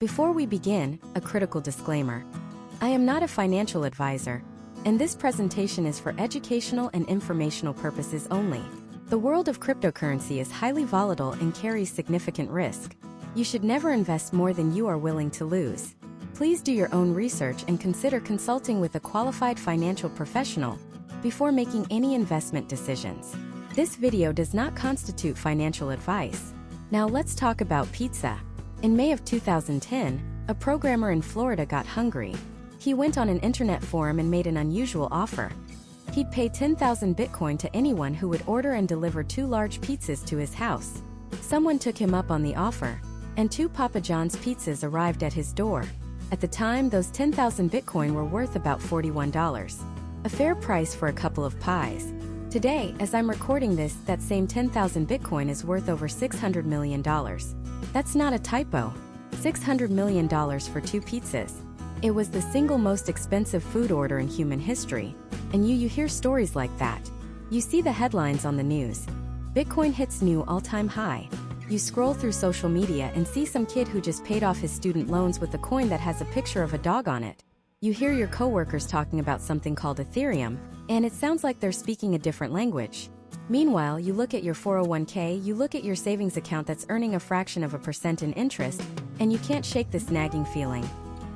Before we begin, a critical disclaimer. I am not a financial advisor, and this presentation is for educational and informational purposes only. The world of cryptocurrency is highly volatile and carries significant risk. You should never invest more than you are willing to lose. Please do your own research and consider consulting with a qualified financial professional before making any investment decisions. This video does not constitute financial advice. Now let's talk about pizza. In May of 2010, a programmer in Florida got hungry. He went on an internet forum and made an unusual offer. He'd pay 10,000 Bitcoin to anyone who would order and deliver 2 large pizzas to his house. Someone took him up on the offer, and 2 Papa John's pizzas arrived at his door. At the time, those 10,000 Bitcoin were worth about $41. A fair price for a couple of pies. Today, as I'm recording this, that same 10,000 Bitcoin is worth over $600 million. That's not a typo. $600 million for 2 pizzas. It was the single most expensive food order in human history. And you hear stories like that. You see the headlines on the news. Bitcoin hits new all-time high. You scroll through social media and see some kid who just paid off his student loans with a coin that has a picture of a dog on it. You hear your coworkers talking about something called Ethereum, and it sounds like they're speaking a different language. Meanwhile, you look at your 401k, you look at your savings account that's earning a fraction of a percent in interest, and you can't shake this nagging feeling.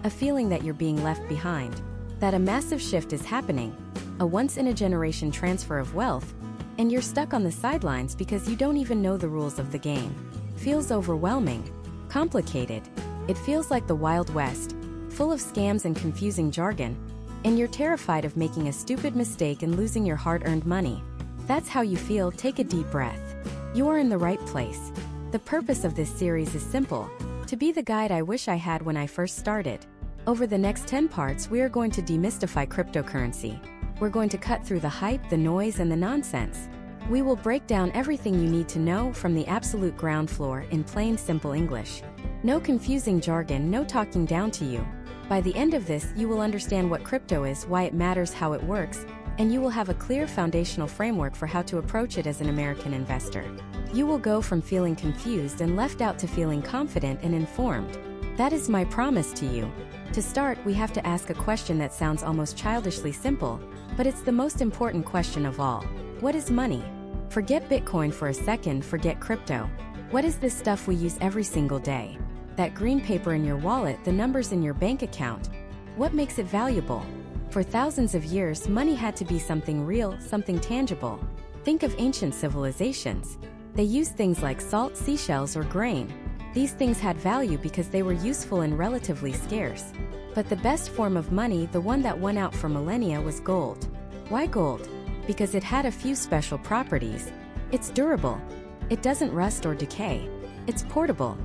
A feeling that you're being left behind. That a massive shift is happening. A once-in-a-generation transfer of wealth, and you're stuck on the sidelines because you don't even know the rules of the game. Feels overwhelming. Complicated. It feels like the Wild West, full of scams and confusing jargon, and you're terrified of making a stupid mistake and losing your hard-earned money. That's how you feel. Take a deep breath. You are in the right place. The purpose of this series is simple: to be the guide I wish I had when I first started. Over the next 10 parts, we are going to demystify cryptocurrency. We're going to cut through the hype, the noise, and the nonsense. We will break down everything you need to know from the absolute ground floor in plain, simple English. No confusing jargon, no talking down to you. By the end of this, you will understand what crypto is, why it matters, how it works, and you will have a clear foundational framework for how to approach it as an American investor. You will go from feeling confused and left out to feeling confident and informed. That is my promise to you. To start, we have to ask a question that sounds almost childishly simple, but it's the most important question of all. What is money? Forget Bitcoin for a second, forget crypto. What is this stuff we use every single day? That green paper in your wallet, the numbers in your bank account. What makes it valuable? For thousands of years, money had to be something real, something tangible. Think of ancient civilizations. They used things like salt, seashells, or grain. These things had value because they were useful and relatively scarce. But the best form of money, the one that won out for millennia, was gold. Why gold? Because it had a few special properties. It's durable. It doesn't rust or decay. It's portable.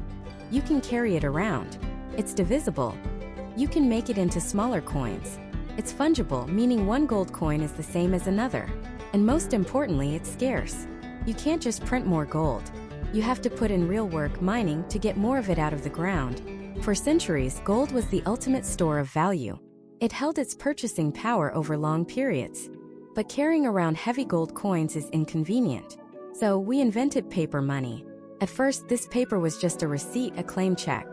You can carry it around. It's divisible. You can make it into smaller coins. It's fungible, meaning one gold coin is the same as another. And most importantly, it's scarce. You can't just print more gold. You have to put in real work, mining, to get more of it out of the ground. For centuries, gold was the ultimate store of value. It held its purchasing power over long periods. But carrying around heavy gold coins is inconvenient. So we invented paper money. At first, this paper was just a receipt, a claim check.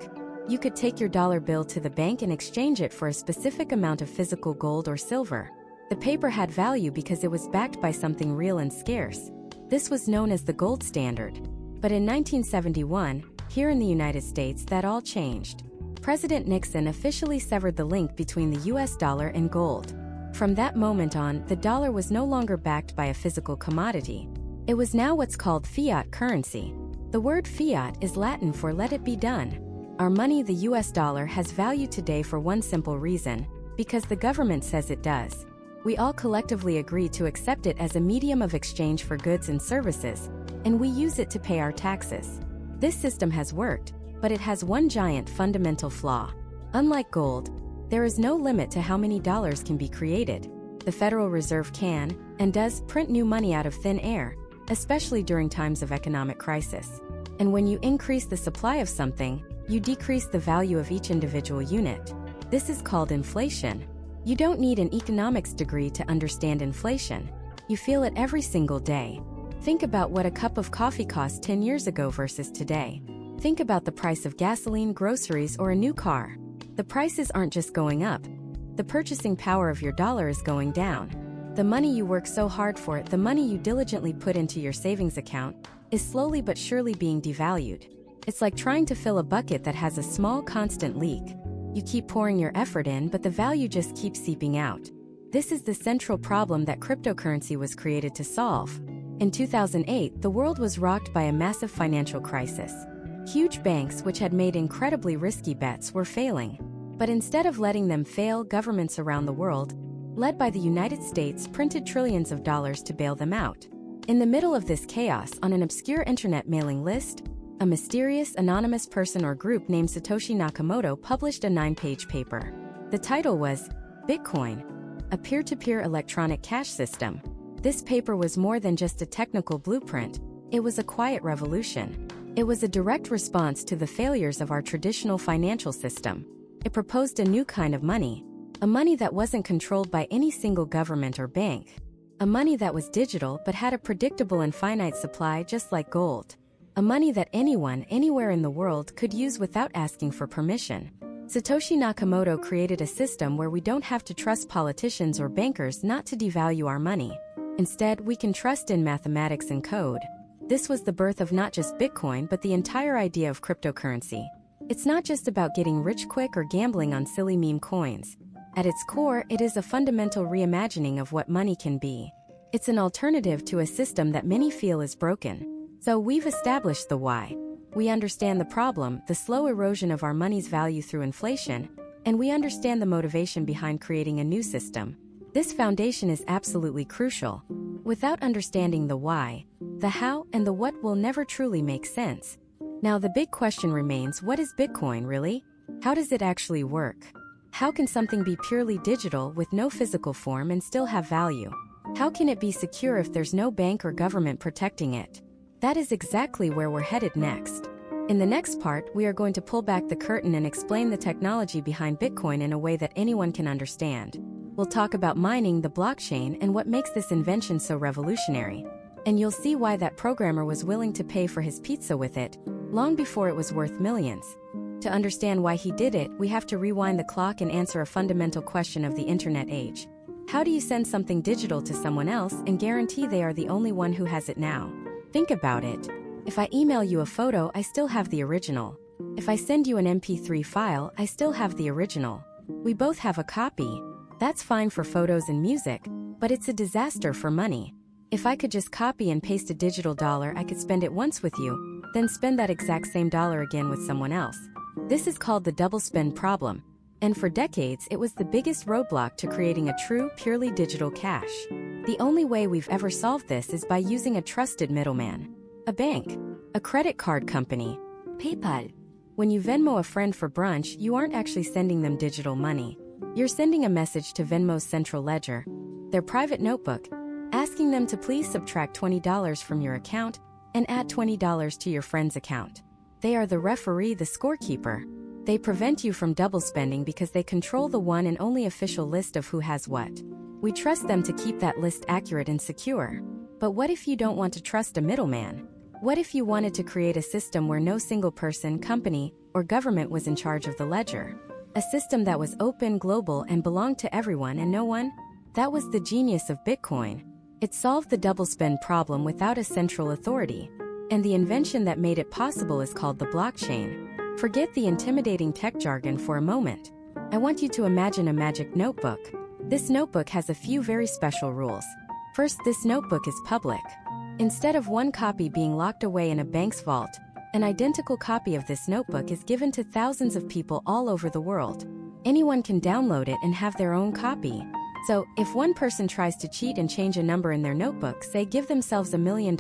You could take your dollar bill to the bank and exchange it for a specific amount of physical gold or silver. The paper had value because it was backed by something real and scarce. This was known as the gold standard. But in 1971, here in the United States, that all changed. President Nixon officially severed the link between the US dollar and gold. From that moment on, the dollar was no longer backed by a physical commodity. It was now what's called fiat currency. The word fiat is Latin for let it be done. Our money, the US dollar, has value today for one simple reason: because the government says it does. We all collectively agree to accept it as a medium of exchange for goods and services, and we use it to pay our taxes. This system has worked, but it has one giant fundamental flaw. Unlike gold, there is no limit to how many dollars can be created. The Federal Reserve can, and does, print new money out of thin air, especially during times of economic crisis. And when you increase the supply of something, you decrease the value of each individual unit. This is called inflation. You don't need an economics degree to understand inflation. You feel it every single day. Think about what a cup of coffee cost 10 years ago versus today. Think about the price of gasoline, groceries, or a new car. The prices aren't just going up. The purchasing power of your dollar is going down. The money you work so hard for, the money you diligently put into your savings account, is slowly but surely being devalued. It's like trying to fill a bucket that has a small constant leak. You keep pouring your effort in, but the value just keeps seeping out. This is the central problem that cryptocurrency was created to solve. In 2008, the world was rocked by a massive financial crisis. Huge banks, which had made incredibly risky bets, were failing. But instead of letting them fail, governments around the world, led by the United States, printed trillions of dollars to bail them out. In the middle of this chaos, on an obscure internet mailing list, a mysterious, anonymous person or group named Satoshi Nakamoto published a 9-page paper. The title was Bitcoin, a peer-to-peer electronic cash system. This paper was more than just a technical blueprint. It was a quiet revolution. It was a direct response to the failures of our traditional financial system. It proposed a new kind of money, a money that wasn't controlled by any single government or bank, a money that was digital but had a predictable and finite supply just like gold, a money that anyone, anywhere in the world could use without asking for permission. Satoshi Nakamoto created a system where we don't have to trust politicians or bankers not to devalue our money. Instead, we can trust in mathematics and code. This was the birth of not just Bitcoin but the entire idea of cryptocurrency. It's not just about getting rich quick or gambling on silly meme coins. At its core, it is a fundamental reimagining of what money can be. It's an alternative to a system that many feel is broken. So we've established the why. We understand the problem, the slow erosion of our money's value through inflation, and we understand the motivation behind creating a new system. This foundation is absolutely crucial. Without understanding the why, the how, and the what will never truly make sense. Now the big question remains, what is Bitcoin really? How does it actually work? How can something be purely digital with no physical form and still have value? How can it be secure if there's no bank or government protecting it? That is exactly where we're headed next. In the next part, we are going to pull back the curtain and explain the technology behind Bitcoin in a way that anyone can understand. We'll talk about mining, the blockchain, and what makes this invention so revolutionary. And you'll see why that programmer was willing to pay for his pizza with it, long before it was worth millions. To understand why he did it, we have to rewind the clock and answer a fundamental question of the internet age. How do you send something digital to someone else and guarantee they are the only one who has it now? Think about it. If I email you a photo, I still have the original. If I send you an MP3 file, I still have the original. We both have a copy. That's fine for photos and music, but it's a disaster for money. If I could just copy and paste a digital dollar, I could spend it once with you, then spend that exact same dollar again with someone else. This is called the double spend problem, and for decades it was the biggest roadblock to creating a true, purely digital cash. The only way we've ever solved this is by using a trusted middleman. A bank, a credit card company, PayPal. When you Venmo a friend for brunch, you aren't actually sending them digital money. You're sending a message to Venmo's central ledger, their private notebook, asking them to please subtract $20 from your account and add $20 to your friend's account. They are the referee, the scorekeeper. They prevent you from double spending because they control the one and only official list of who has what. We trust them to keep that list accurate and secure. But what if you don't want to trust a middleman? What if you wanted to create a system where no single person, company, or government was in charge of the ledger? A system that was open, global, and belonged to everyone and no one? That was the genius of Bitcoin. It solved the double spend problem without a central authority. And the invention that made it possible is called the blockchain. Forget the intimidating tech jargon for a moment. I want you to imagine a magic notebook. This notebook has a few very special rules. First, this notebook is public. Instead of one copy being locked away in a bank's vault, an identical copy of this notebook is given to thousands of people all over the world. Anyone can download it and have their own copy. So, if one person tries to cheat and change a number in their notebook, say give themselves $1 million,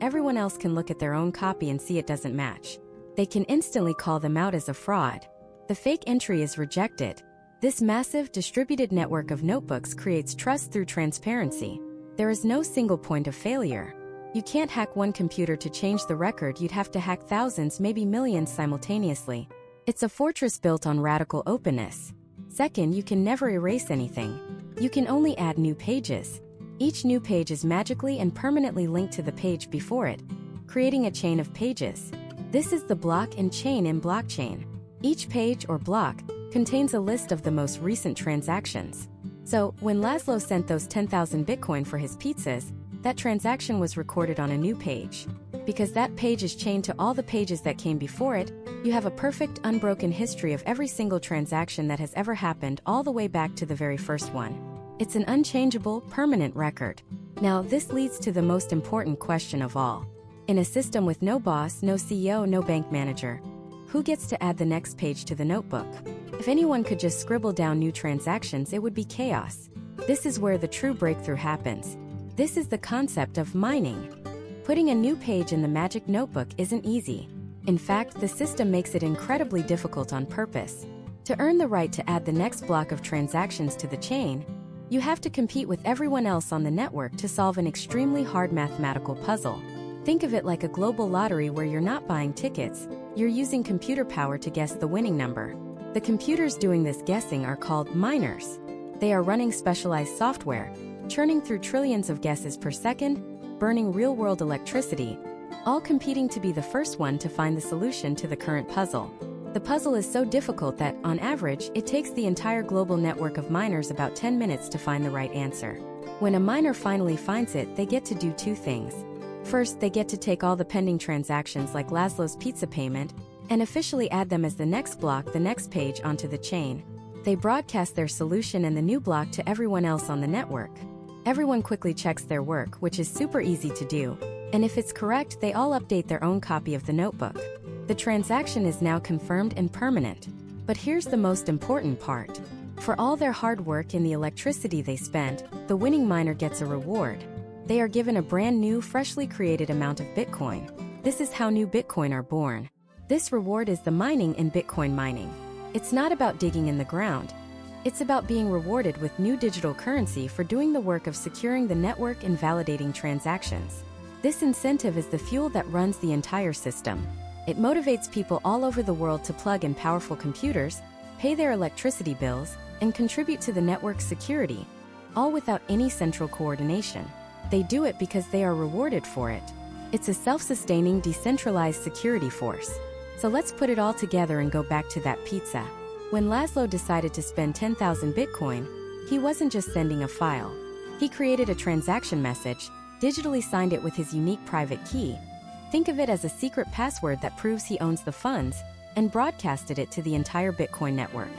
everyone else can look at their own copy and see it doesn't match. They can instantly call them out as a fraud. The fake entry is rejected. This massive, distributed network of notebooks creates trust through transparency. There is no single point of failure. You can't hack one computer to change the record, you'd have to hack thousands, maybe millions simultaneously. It's a fortress built on radical openness. Second, you can never erase anything. You can only add new pages. Each new page is magically and permanently linked to the page before it, creating a chain of pages. This is the block and chain in blockchain. Each page or block contains a list of the most recent transactions. So, when Laszlo sent those 10,000 Bitcoin for his pizzas, that transaction was recorded on a new page. Because that page is chained to all the pages that came before it, you have a perfect, unbroken history of every single transaction that has ever happened all the way back to the very first one. It's an unchangeable, permanent record. Now, this leads to the most important question of all. In a system with no boss, no CEO, no bank manager, who gets to add the next page to the notebook? If anyone could just scribble down new transactions, it would be chaos. This is where the true breakthrough happens. This is the concept of mining. Putting a new page in the magic notebook isn't easy. In fact, the system makes it incredibly difficult on purpose. To earn the right to add the next block of transactions to the chain, you have to compete with everyone else on the network to solve an extremely hard mathematical puzzle. Think of it like a global lottery where you're not buying tickets, you're using computer power to guess the winning number. The computers doing this guessing are called miners. They are running specialized software, churning through trillions of guesses per second, burning real-world electricity, all competing to be the first one to find the solution to the current puzzle. The puzzle is so difficult that, on average, it takes the entire global network of miners about 10 minutes to find the right answer. When a miner finally finds it, they get to do two things. First, they get to take all the pending transactions like Laszlo's pizza payment and officially add them as the next block, the next page, onto the chain. They broadcast their solution and the new block to everyone else on the network. Everyone quickly checks their work, which is super easy to do, and if it's correct, they all update their own copy of the notebook. The transaction is now confirmed and permanent. But here's the most important part. For all their hard work and the electricity they spent, the winning miner gets a reward. They are given a brand new, freshly created amount of Bitcoin. This is how new Bitcoin are born. This reward is the mining in Bitcoin mining. It's not about digging in the ground. It's about being rewarded with new digital currency for doing the work of securing the network and validating transactions. This incentive is the fuel that runs the entire system. It motivates people all over the world to plug in powerful computers, pay their electricity bills, and contribute to the network's security, all without any central coordination. They do it because they are rewarded for it. It's a self-sustaining, decentralized security force. So let's put it all together and go back to that pizza. When Laszlo decided to spend 10,000 Bitcoin, he wasn't just sending a file. He created a transaction message, digitally signed it with his unique private key. Think of it as a secret password that proves he owns the funds, and broadcasted it to the entire Bitcoin network.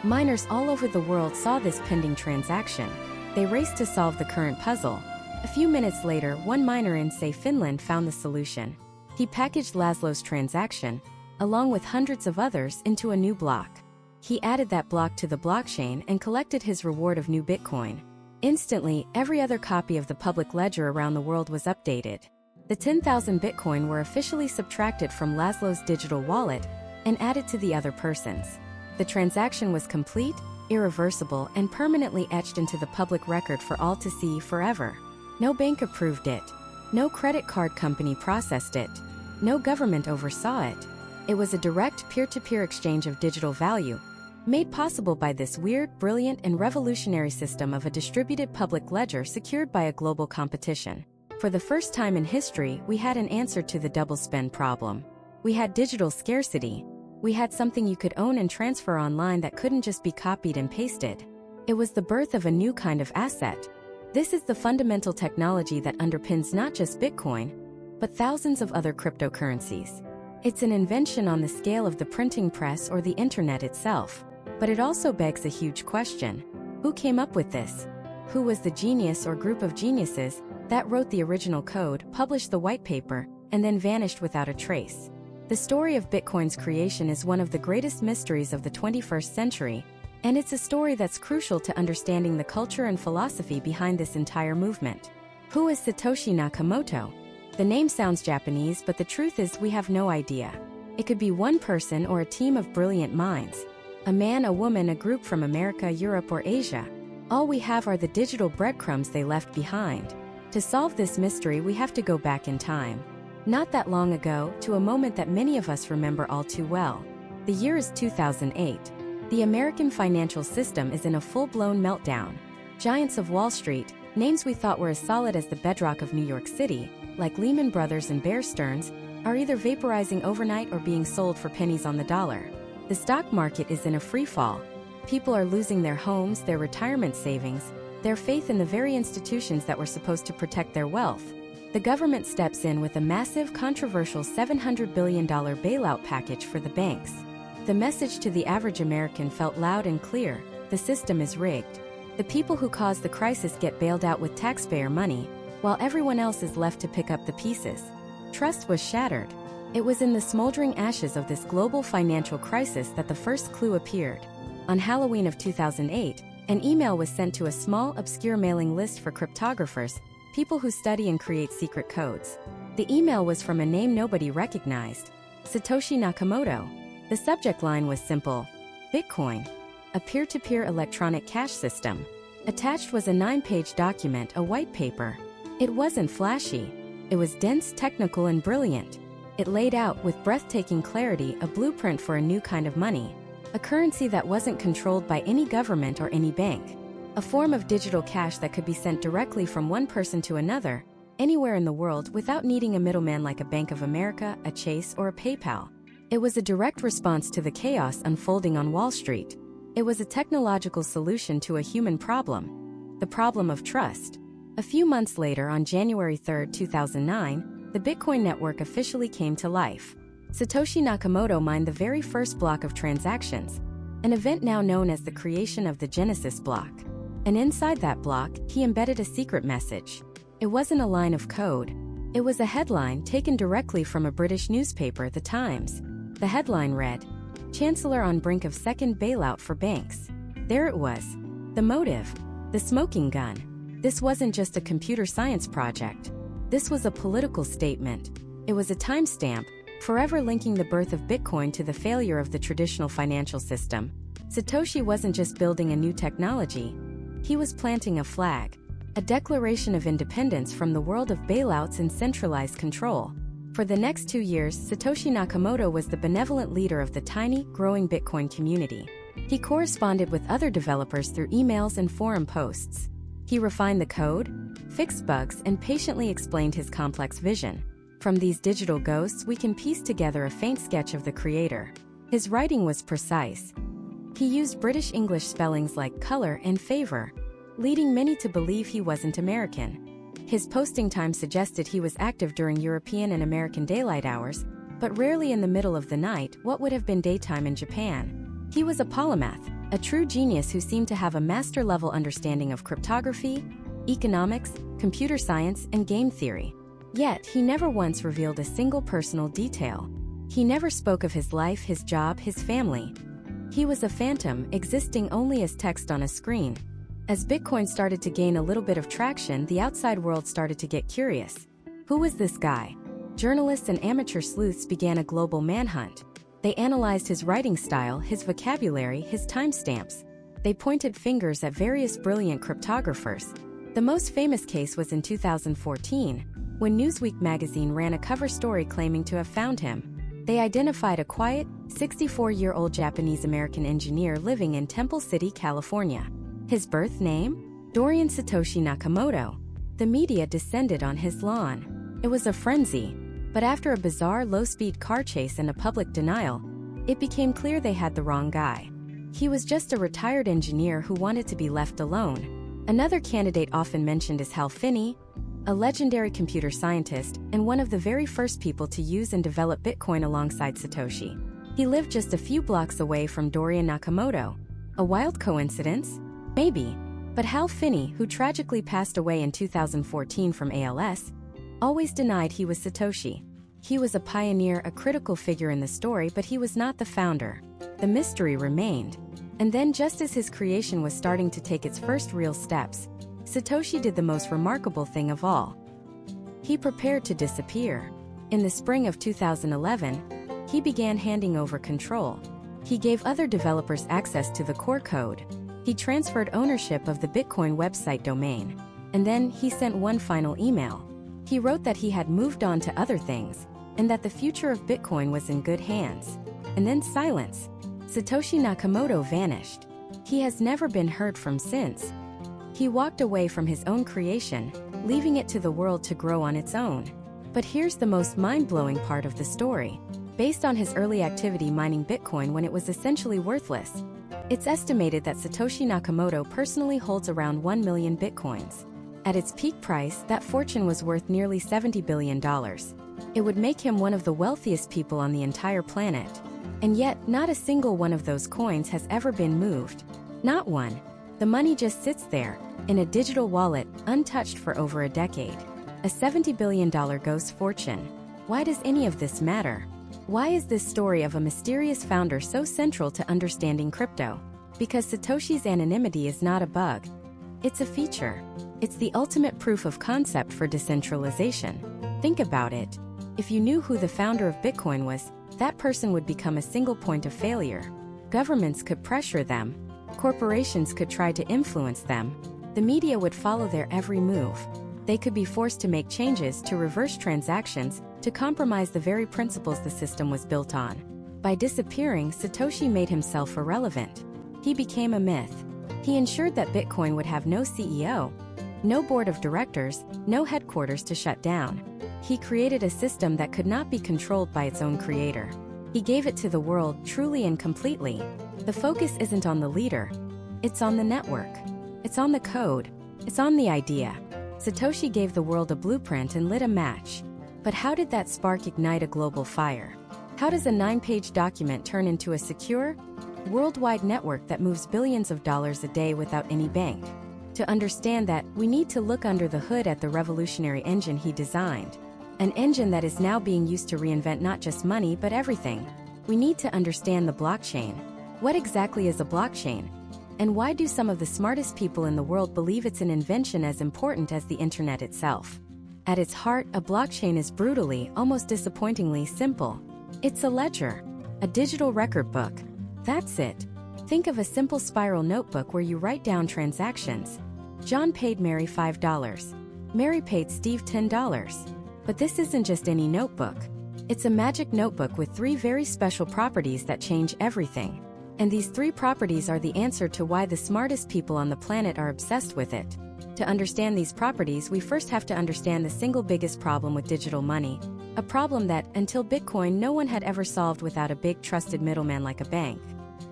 Miners all over the world saw this pending transaction. They raced to solve the current puzzle. A few minutes later, one miner in, say, Finland found the solution. He packaged Laszlo's transaction, along with hundreds of others, into a new block. He added that block to the blockchain and collected his reward of new Bitcoin. Instantly, every other copy of the public ledger around the world was updated. The 10,000 Bitcoin were officially subtracted from Laszlo's digital wallet and added to the other person's. The transaction was complete, irreversible, and permanently etched into the public record for all to see forever. No bank approved it. No credit card company processed it. No government oversaw it. It was a direct peer-to-peer exchange of digital value, made possible by this weird, brilliant, and revolutionary system of a distributed public ledger secured by a global competition. For the first time in history, we had an answer to the double spend problem. We had digital scarcity. We had something you could own and transfer online that couldn't just be copied and pasted. It was the birth of a new kind of asset. This is the fundamental technology that underpins not just Bitcoin, but thousands of other cryptocurrencies. It's an invention on the scale of the printing press or the internet itself. But it also begs a huge question. Who came up with this? Who was the genius or group of geniuses that wrote the original code, published the white paper, and then vanished without a trace? The story of Bitcoin's creation is one of the greatest mysteries of the 21st century, and it's a story that's crucial to understanding the culture and philosophy behind this entire movement. Who is Satoshi Nakamoto? The name sounds Japanese, but the truth is we have no idea. It could be one person or a team of brilliant minds. A man, a woman, a group from America, Europe, or Asia. All we have are the digital breadcrumbs they left behind. To solve this mystery, we have to go back in time. Not that long ago, to a moment that many of us remember all too well. The year is 2008. The American financial system is in a full-blown meltdown. Giants of Wall Street, names we thought were as solid as the bedrock of New York City, like Lehman Brothers and Bear Stearns, are either vaporizing overnight or being sold for pennies on the dollar. The stock market is in a free fall. People are losing their homes, their retirement savings, their faith in the very institutions that were supposed to protect their wealth. The government steps in with a massive, controversial $700 billion bailout package for the banks. The message to the average American felt loud and clear: the system is rigged. The people who caused the crisis get bailed out with taxpayer money, while everyone else is left to pick up the pieces. Trust was shattered. It was in the smoldering ashes of this global financial crisis that the first clue appeared. On Halloween of 2008, an email was sent to a small, obscure mailing list for cryptographers, people who study and create secret codes. The email was from a name nobody recognized: Satoshi Nakamoto. The subject line was simple: Bitcoin, a peer-to-peer electronic cash system. Attached was a 9-page document, a white paper. It wasn't flashy. It was dense, technical, and brilliant. It laid out, with breathtaking clarity, a blueprint for a new kind of money. A currency that wasn't controlled by any government or any bank. A form of digital cash that could be sent directly from one person to another, anywhere in the world, without needing a middleman like a Bank of America, a Chase, or a PayPal. It was a direct response to the chaos unfolding on Wall Street. It was a technological solution to a human problem: the problem of trust. A few months later, on January 3, 2009, the Bitcoin network officially came to life. Satoshi Nakamoto mined the very first block of transactions, an event now known as the creation of the Genesis block. And inside that block, he embedded a secret message. It wasn't a line of code. It was a headline taken directly from a British newspaper, The Times. The headline read, "Chancellor on brink of second bailout for banks." There it was. The motive. The smoking gun. This wasn't just a computer science project. This was a political statement. It was a timestamp, forever linking the birth of Bitcoin to the failure of the traditional financial system. Satoshi wasn't just building a new technology. He was planting a flag. A declaration of independence from the world of bailouts and centralized control. For the next 2 years, Satoshi Nakamoto was the benevolent leader of the tiny, growing Bitcoin community. He corresponded with other developers through emails and forum posts. He refined the code, fixed bugs, and patiently explained his complex vision. From these digital ghosts, we can piece together a faint sketch of the creator. His writing was precise. He used British English spellings like color and favor, leading many to believe he wasn't American. His posting time suggested he was active during European and American daylight hours, but rarely in the middle of the night, what would have been daytime in Japan. He was a polymath, a true genius who seemed to have a master-level understanding of cryptography, economics, computer science, and game theory. Yet, he never once revealed a single personal detail. He never spoke of his life, his job, his family. He was a phantom, existing only as text on a screen. As Bitcoin started to gain a little bit of traction, the outside world started to get curious. Who was this guy? Journalists and amateur sleuths began a global manhunt. They analyzed his writing style, his vocabulary, his timestamps. They pointed fingers at various brilliant cryptographers. The most famous case was in 2014, when Newsweek magazine ran a cover story claiming to have found him. They identified a quiet, 64-year-old Japanese-American engineer living in Temple City, California. His birth name? Dorian Satoshi Nakamoto. The media descended on his lawn. It was a frenzy. But after a bizarre low-speed car chase and a public denial, it became clear they had the wrong guy. He was just a retired engineer who wanted to be left alone. Another candidate often mentioned is Hal Finney, a legendary computer scientist and one of the very first people to use and develop Bitcoin alongside Satoshi. He lived just a few blocks away from Dorian Nakamoto. A wild coincidence? Maybe. But Hal Finney, who tragically passed away in 2014 from ALS, always denied he was Satoshi. He was a pioneer, a critical figure in the story, but he was not the founder. The mystery remained. And then, just as his creation was starting to take its first real steps, Satoshi did the most remarkable thing of all. He prepared to disappear. In the spring of 2011, he began handing over control. He gave other developers access to the core code. He transferred ownership of the Bitcoin website domain. And then, he sent one final email. He wrote that he had moved on to other things, and that the future of Bitcoin was in good hands. And then silence. Satoshi Nakamoto vanished. He has never been heard from since. He walked away from his own creation, leaving it to the world to grow on its own. But here's the most mind-blowing part of the story. Based on his early activity mining Bitcoin when it was essentially worthless, it's estimated that Satoshi Nakamoto personally holds around 1 million Bitcoins. At its peak price, that fortune was worth nearly $70 billion. It would make him one of the wealthiest people on the entire planet. And yet, not a single one of those coins has ever been moved. Not one. The money just sits there, in a digital wallet, untouched for over a decade. A $70 billion ghost fortune. Why does any of this matter? Why is this story of a mysterious founder so central to understanding crypto? Because Satoshi's anonymity is not a bug. It's a feature. It's the ultimate proof of concept for decentralization. Think about it. If you knew who the founder of Bitcoin was, that person would become a single point of failure. Governments could pressure them. Corporations could try to influence them. The media would follow their every move. They could be forced to make changes, to reverse transactions, to compromise the very principles the system was built on. By disappearing, Satoshi made himself irrelevant. He became a myth. He ensured that Bitcoin would have no CEO, no board of directors, no headquarters to shut down. He created a system that could not be controlled by its own creator. He gave it to the world truly and completely. The focus isn't on the leader. It's on the network. It's on the code. It's on the idea. Satoshi gave the world a blueprint and lit a match. But how did that spark ignite a global fire? How does a 9-page document turn into a secure, worldwide network that moves billions of dollars a day without any bank? To understand that, we need to look under the hood at the revolutionary engine he designed. An engine that is now being used to reinvent not just money but everything. We need to understand the blockchain. What exactly is a blockchain? And why do some of the smartest people in the world believe it's an invention as important as the internet itself? At its heart, a blockchain is brutally, almost disappointingly simple. It's a ledger. A digital record book. That's it. Think of a simple spiral notebook where you write down transactions. John paid Mary $5. Mary paid Steve $10. But this isn't just any notebook. It's a magic notebook with 3 very special properties that change everything. And these 3 properties are the answer to why the smartest people on the planet are obsessed with it. To understand these properties, we first have to understand the single biggest problem with digital money. A problem that, until Bitcoin, no one had ever solved without a big trusted middleman like a bank.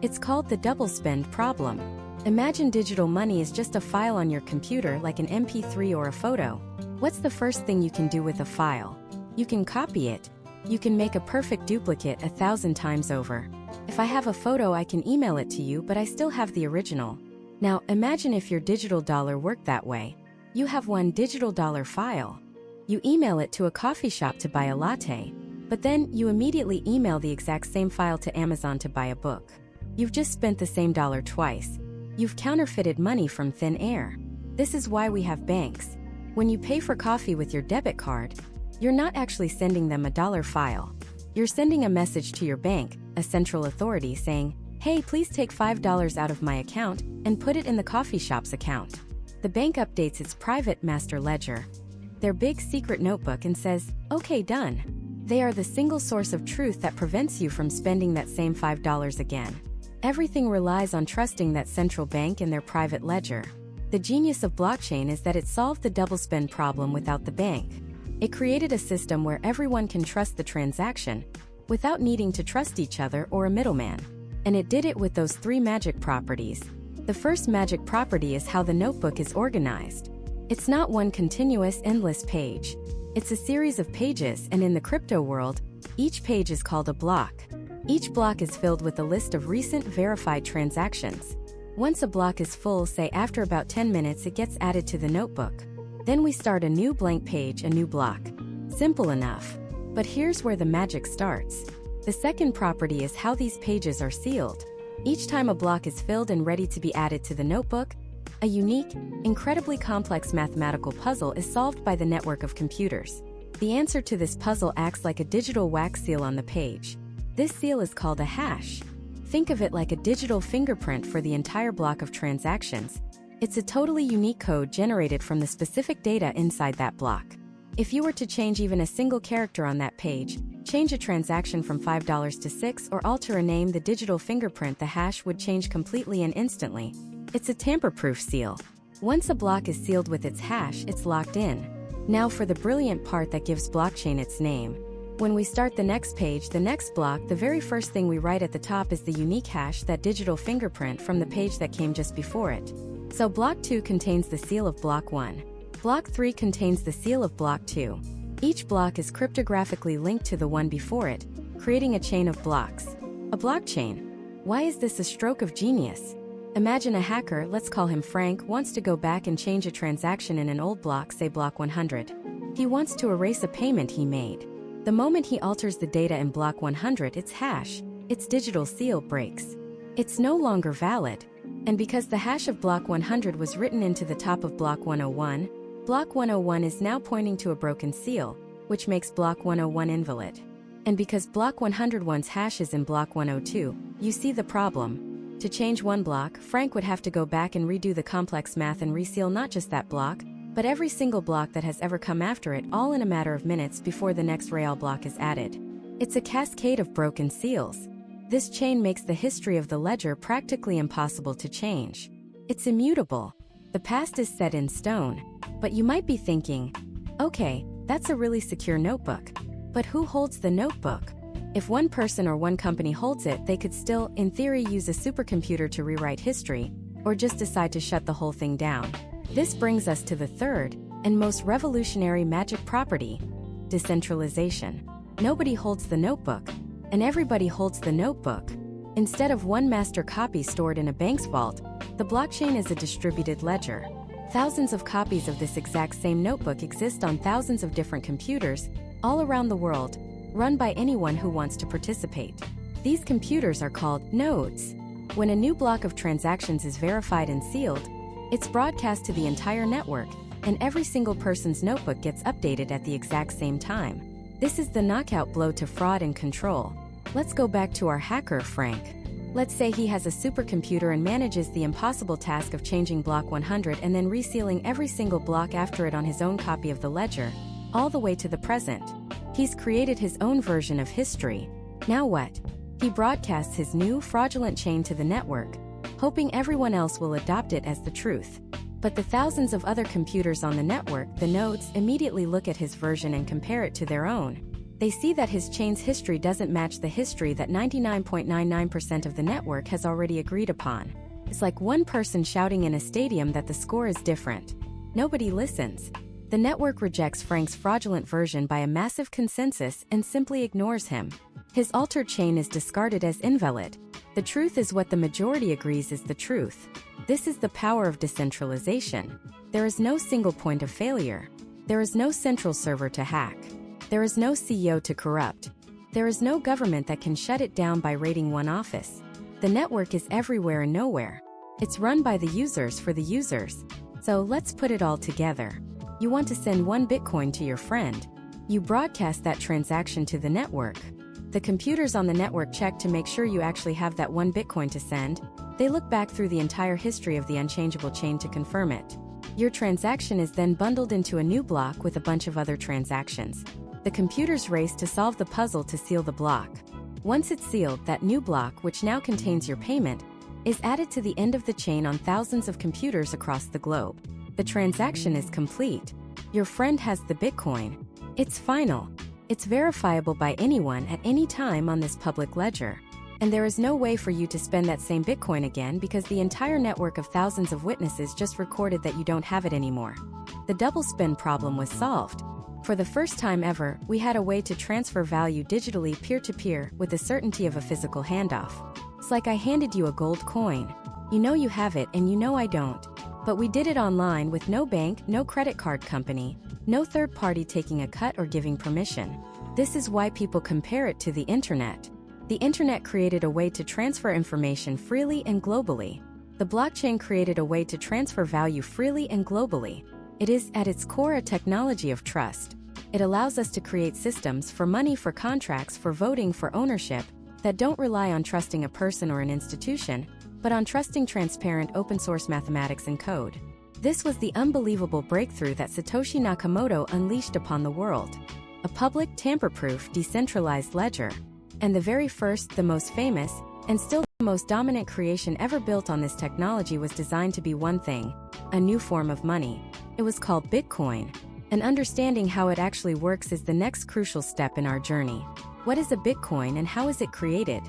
It's called the double spend problem. Imagine digital money is just a file on your computer like an MP3 or a photo. What's the first thing you can do with a file? You can copy it. You can make a perfect duplicate 1,000 times over. If I have a photo, I can email it to you, but I still have the original. Now, imagine if your digital dollar worked that way. You have one digital dollar file. You email it to a coffee shop to buy a latte, but then you immediately email the exact same file to Amazon to buy a book. You've just spent the same dollar twice. You've counterfeited money from thin air. This is why we have banks. When you pay for coffee with your debit card, you're not actually sending them a dollar file. You're sending a message to your bank, a central authority, saying, "Hey, please take $5 out of my account and put it in the coffee shop's account." The bank updates its private master ledger, their big secret notebook, and says, "Okay, done." They are the single source of truth that prevents you from spending that same $5 again. Everything relies on trusting that central bank and their private ledger. The genius of blockchain is that it solved the double spend problem without the bank. It created a system where everyone can trust the transaction without needing to trust each other or a middleman. And it did it with those 3 magic properties. The first magic property is how the notebook is organized. It's not one continuous, endless page. It's a series of pages, and in the crypto world, each page is called a block. Each block is filled with a list of recent verified transactions. Once a block is full, say after about 10 minutes, it gets added to the notebook. Then we start a new blank page, a new block. Simple enough. But here's where the magic starts. The second property is how these pages are sealed. Each time a block is filled and ready to be added to the notebook, a unique, incredibly complex mathematical puzzle is solved by the network of computers. The answer to this puzzle acts like a digital wax seal on the page. This seal is called a hash. Think of it like a digital fingerprint for the entire block of transactions. It's a totally unique code generated from the specific data inside that block. If you were to change even a single character on that page, change a transaction from $5 to $6, or alter a name, the digital fingerprint, the hash would change completely and instantly. It's a tamper-proof seal. Once a block is sealed with its hash, it's locked in. Now for the brilliant part that gives blockchain its name. When we start the next page, the next block, the very first thing we write at the top is the unique hash, that digital fingerprint from the page that came just before it. So block 2 contains the seal of block 1. Block 3 contains the seal of block 2. Each block is cryptographically linked to the one before it, creating a chain of blocks. A blockchain. Why is this a stroke of genius? Imagine a hacker, let's call him Frank, wants to go back and change a transaction in an old block, say block 100. He wants to erase a payment he made. The moment he alters the data in block 100, its hash, its digital seal, breaks. It's no longer valid. And because the hash of block 100 was written into the top of block 101, block 101 is now pointing to a broken seal, which makes block 101 invalid. And because block 101's hash is in block 102, you see the problem. To change one block, Frank would have to go back and redo the complex math and reseal not just that block, but every single block that has ever come after it, all in a matter of minutes before the next real block is added. It's a cascade of broken seals. This chain makes the history of the ledger practically impossible to change. It's immutable. The past is set in stone. But you might be thinking, okay, that's a really secure notebook. But who holds the notebook? If one person or one company holds it, they could still, in theory, use a supercomputer to rewrite history, or just decide to shut the whole thing down. This brings us to the third, and most revolutionary magic property: decentralization. Nobody holds the notebook, and everybody holds the notebook. Instead of one master copy stored in a bank's vault, the blockchain is a distributed ledger. Thousands of copies of this exact same notebook exist on thousands of different computers, all around the world, run by anyone who wants to participate. These computers are called nodes. When a new block of transactions is verified and sealed, it's broadcast to the entire network, and every single person's notebook gets updated at the exact same time. This is the knockout blow to fraud and control. Let's go back to our hacker, Frank. Let's say he has a supercomputer and manages the impossible task of changing block 100 and then resealing every single block after it on his own copy of the ledger, all the way to the present. He's created his own version of history. Now what? He broadcasts his new fraudulent chain to the network, hoping everyone else will adopt it as the truth. But the thousands of other computers on the network, the nodes, immediately look at his version and compare it to their own. They see that his chain's history doesn't match the history that 99.99% of the network has already agreed upon. It's like one person shouting in a stadium that the score is different. Nobody listens. The network rejects Frank's fraudulent version by a massive consensus and simply ignores him. His altered chain is discarded as invalid. The truth is what the majority agrees is the truth. This is the power of decentralization. There is no single point of failure. There is no central server to hack. There is no CEO to corrupt. There is no government that can shut it down by raiding one office. The network is everywhere and nowhere. It's run by the users for the users. So let's put it all together. You want to send 1 Bitcoin to your friend. You broadcast that transaction to the network. The computers on the network check to make sure you actually have that 1 Bitcoin to send. They look back through the entire history of the unchangeable chain to confirm it. Your transaction is then bundled into a new block with a bunch of other transactions. The computers race to solve the puzzle to seal the block. Once it's sealed, that new block, which now contains your payment, is added to the end of the chain on thousands of computers across the globe. The transaction is complete. Your friend has the Bitcoin. It's final. It's verifiable by anyone at any time on this public ledger. And there is no way for you to spend that same Bitcoin again because the entire network of thousands of witnesses just recorded that you don't have it anymore. The double spend problem was solved. For the first time ever, we had a way to transfer value digitally peer-to-peer with the certainty of a physical handoff. It's like I handed you a gold coin. You know you have it and you know I don't. But we did it online with no bank, no credit card company, no third party taking a cut or giving permission. This is why people compare it to the internet. The internet created a way to transfer information freely and globally. The blockchain created a way to transfer value freely and globally. It is, at its core, a technology of trust. It allows us to create systems for money, for contracts, for voting, for ownership, that don't rely on trusting a person or an institution, but on trusting transparent open-source mathematics and code. This was the unbelievable breakthrough that Satoshi Nakamoto unleashed upon the world. A public, tamper-proof, decentralized ledger. And the very first, the most famous, and still the most dominant creation ever built on this technology was designed to be one thing: a new form of money. It was called Bitcoin. And understanding how it actually works is the next crucial step in our journey. What is a Bitcoin and how is it created?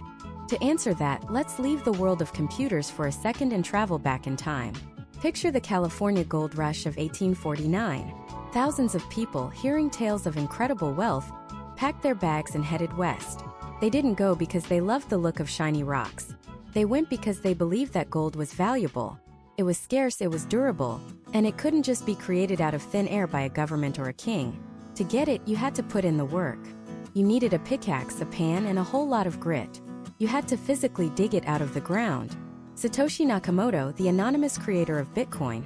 To answer that, let's leave the world of computers for a second and travel back in time. Picture the California gold rush of 1849. Thousands of people, hearing tales of incredible wealth, packed their bags and headed west. They didn't go because they loved the look of shiny rocks. They went because they believed that gold was valuable. It was scarce, it was durable, and it couldn't just be created out of thin air by a government or a king. To get it, you had to put in the work. You needed a pickaxe, a pan, and a whole lot of grit. You had to physically dig it out of the ground. Satoshi Nakamoto, the anonymous creator of Bitcoin,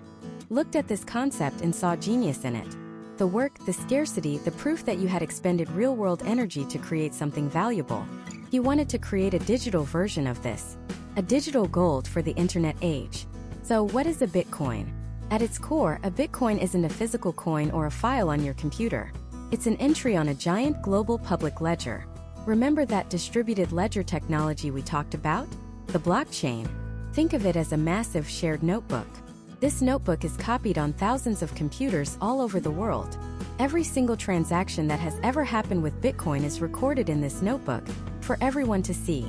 looked at this concept and saw genius in it. The work, the scarcity, the proof that you had expended real-world energy to create something valuable. He wanted to create a digital version of this. A digital gold for the internet age. So what is a Bitcoin? At its core, a Bitcoin isn't a physical coin or a file on your computer. It's an entry on a giant global public ledger. Remember that distributed ledger technology we talked about? The blockchain. Think of it as a massive shared notebook. This notebook is copied on thousands of computers all over the world. Every single transaction that has ever happened with Bitcoin is recorded in this notebook for everyone to see.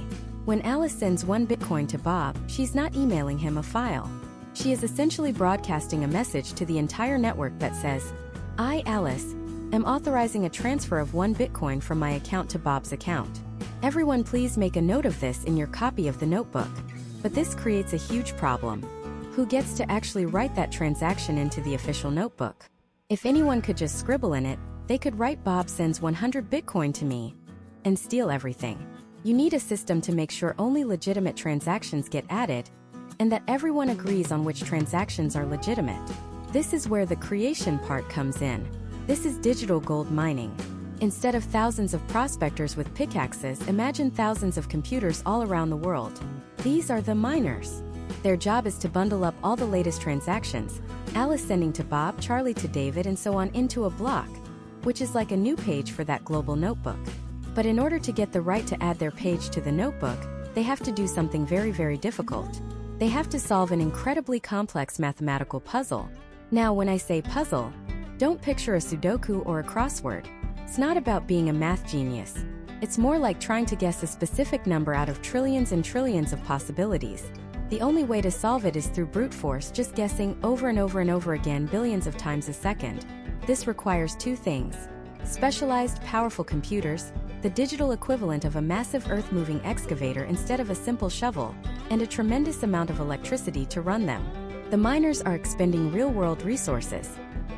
When Alice sends 1 Bitcoin to Bob, she's not emailing him a file. She is essentially broadcasting a message to the entire network that says, "I, Alice, am authorizing a transfer of 1 Bitcoin from my account to Bob's account. Everyone please make a note of this in your copy of the notebook." But this creates a huge problem. Who gets to actually write that transaction into the official notebook? If anyone could just scribble in it, they could write "Bob sends 100 Bitcoin to me" and steal everything. You need a system to make sure only legitimate transactions get added, and that everyone agrees on which transactions are legitimate. This is where the creation part comes in. This is digital gold mining. Instead of thousands of prospectors with pickaxes, imagine thousands of computers all around the world. These are the miners. Their job is to bundle up all the latest transactions, Alice sending to Bob, Charlie to David, and so on, into a block, which is like a new page for that global notebook. But in order to get the right to add their page to the notebook, they have to do something very, very difficult. They have to solve an incredibly complex mathematical puzzle. Now, when I say puzzle, don't picture a Sudoku or a crossword. It's not about being a math genius. It's more like trying to guess a specific number out of trillions and trillions of possibilities. The only way to solve it is through brute force, just guessing over and over and over again billions of times a second. This requires 2 things. Specialized, powerful computers, the digital equivalent of a massive earth-moving excavator instead of a simple shovel, and a tremendous amount of electricity to run them. The miners are expending real-world resources.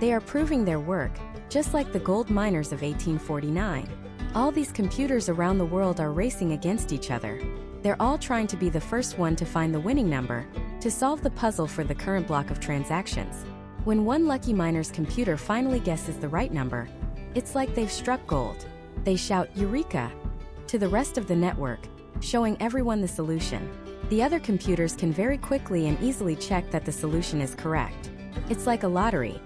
They are proving their work, just like the gold miners of 1849. All these computers around the world are racing against each other. They're all trying to be the first one to find the winning number, to solve the puzzle for the current block of transactions. When one lucky miner's computer finally guesses the right number, it's like they've struck gold. They shout, "Eureka!" to the rest of the network, showing everyone the solution. The other computers can very quickly and easily check that the solution is correct. It's like a lottery.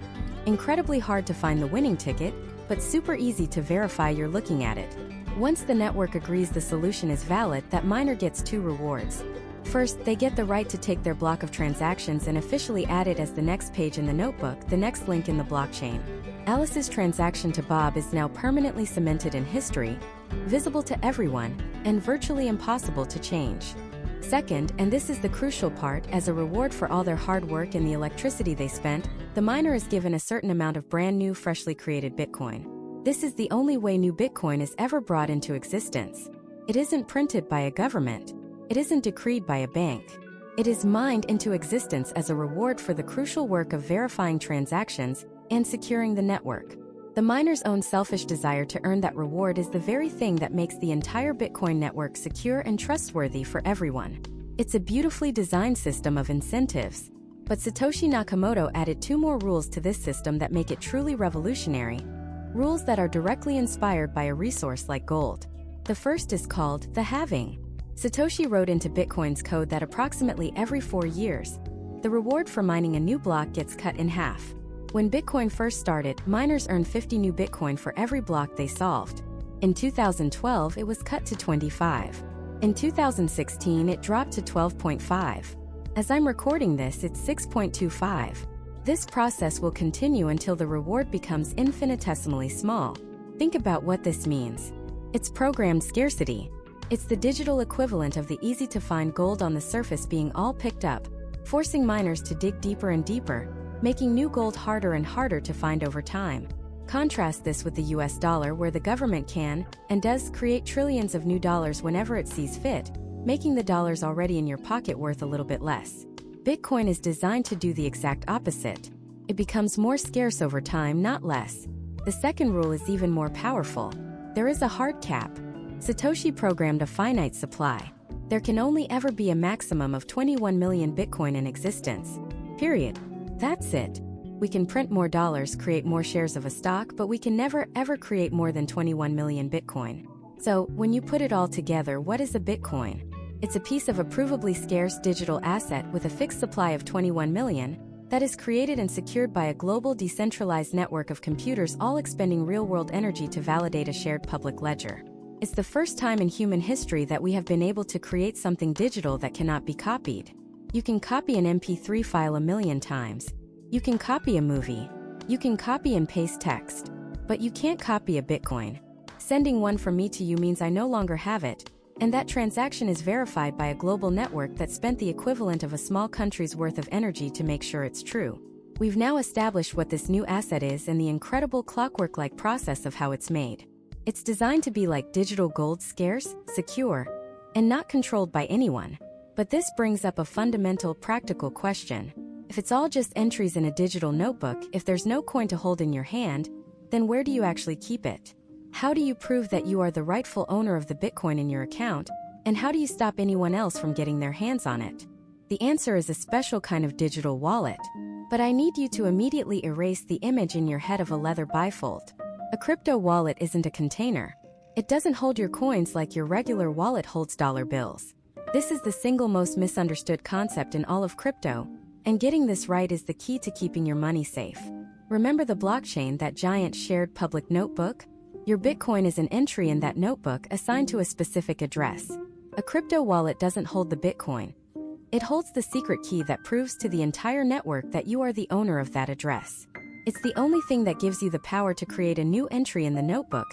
Incredibly hard to find the winning ticket, but super easy to verify you're looking at it. Once the network agrees the solution is valid, that miner gets 2 rewards. First, they get the right to take their block of transactions and officially add it as the next page in the notebook, the next link in the blockchain. Alice's transaction to Bob is now permanently cemented in history, visible to everyone, and virtually impossible to change. Second, and this is the crucial part, as a reward for all their hard work and the electricity they spent, the miner is given a certain amount of brand new, freshly created Bitcoin. This is the only way new Bitcoin is ever brought into existence. It isn't printed by a government. It isn't decreed by a bank. It is mined into existence as a reward for the crucial work of verifying transactions and securing the network. The miner's own selfish desire to earn that reward is the very thing that makes the entire Bitcoin network secure and trustworthy for everyone. It's a beautifully designed system of incentives. But Satoshi Nakamoto added 2 more rules to this system that make it truly revolutionary. Rules that are directly inspired by a resource like gold. The first is called the halving. Satoshi wrote into Bitcoin's code that approximately every 4 years, the reward for mining a new block gets cut in half. When Bitcoin first started, miners earned 50 new Bitcoin for every block they solved. In 2012, it was cut to 25. In 2016, it dropped to 12.5. As I'm recording this, it's 6.25. This process will continue until the reward becomes infinitesimally small. Think about what this means. It's programmed scarcity. It's the digital equivalent of the easy-to-find gold on the surface being all picked up, forcing miners to dig deeper and deeper, making new gold harder and harder to find over time. Contrast this with the US dollar, where the government can, and does, create trillions of new dollars whenever it sees fit, making the dollars already in your pocket worth a little bit less. Bitcoin is designed to do the exact opposite. It becomes more scarce over time, not less. The second rule is even more powerful. There is a hard cap. Satoshi programmed a finite supply. There can only ever be a maximum of 21 million Bitcoin in existence. Period. That's it. We can print more dollars, create more shares of a stock, but we can never ever create more than 21 million Bitcoin. So, when you put it all together, what is a Bitcoin? It's a piece of a provably scarce digital asset with a fixed supply of 21 million that is created and secured by a global decentralized network of computers, all expending real-world energy to validate a shared public ledger. It's the first time in human history that we have been able to create something digital that cannot be copied. You can copy an MP3 file a million times. You can copy a movie. You can copy and paste text. But you can't copy a Bitcoin. Sending one from me to you means I no longer have it, and that transaction is verified by a global network that spent the equivalent of a small country's worth of energy to make sure it's true. We've now established what this new asset is and the incredible clockwork-like process of how it's made. It's designed to be like digital gold, scarce, secure, and not controlled by anyone. But this brings up a fundamental practical question. If it's all just entries in a digital notebook, if there's no coin to hold in your hand, then where do you actually keep it? How do you prove that you are the rightful owner of the Bitcoin in your account, and how do you stop anyone else from getting their hands on it? The answer is a special kind of digital wallet. But I need you to immediately erase the image in your head of a leather bifold. A crypto wallet isn't a container. It doesn't hold your coins like your regular wallet holds dollar bills. This is the single most misunderstood concept in all of crypto, and getting this right is the key to keeping your money safe. Remember the blockchain, that giant shared public notebook? Your Bitcoin is an entry in that notebook assigned to a specific address. A crypto wallet doesn't hold the Bitcoin. It holds the secret key that proves to the entire network that you are the owner of that address. It's the only thing that gives you the power to create a new entry in the notebook,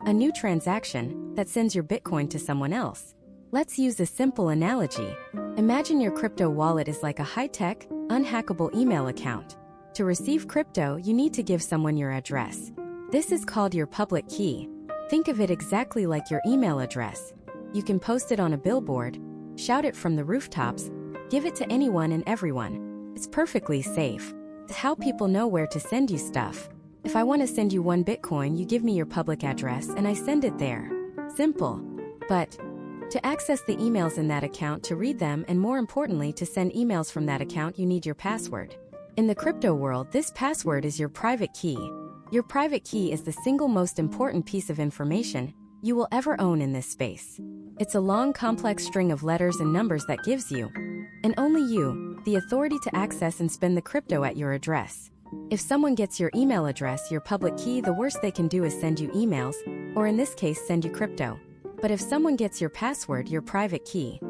a new transaction that sends your Bitcoin to someone else. Let's use a simple analogy. Imagine your crypto wallet is like a high-tech, unhackable email account. To receive crypto, you need to give someone your address. This is called your public key. Think of it exactly like your email address. You can post it on a billboard, shout it from the rooftops, give it to anyone and everyone. It's perfectly safe. It's how people know where to send you stuff. If I want to send you 1 Bitcoin, you give me your public address and I send it there. Simple. But to access the emails in that account, to read them, and more importantly, to send emails from that account, you need your password. In the crypto world, this password is your private key. Your private key is the single most important piece of information you will ever own in this space. It's a long, complex string of letters and numbers that gives you, and only you, the authority to access and spend the crypto at your address. If someone gets your email address, your public key, the worst they can do is send you emails, or in this case, send you crypto. But if someone gets your password, your private key,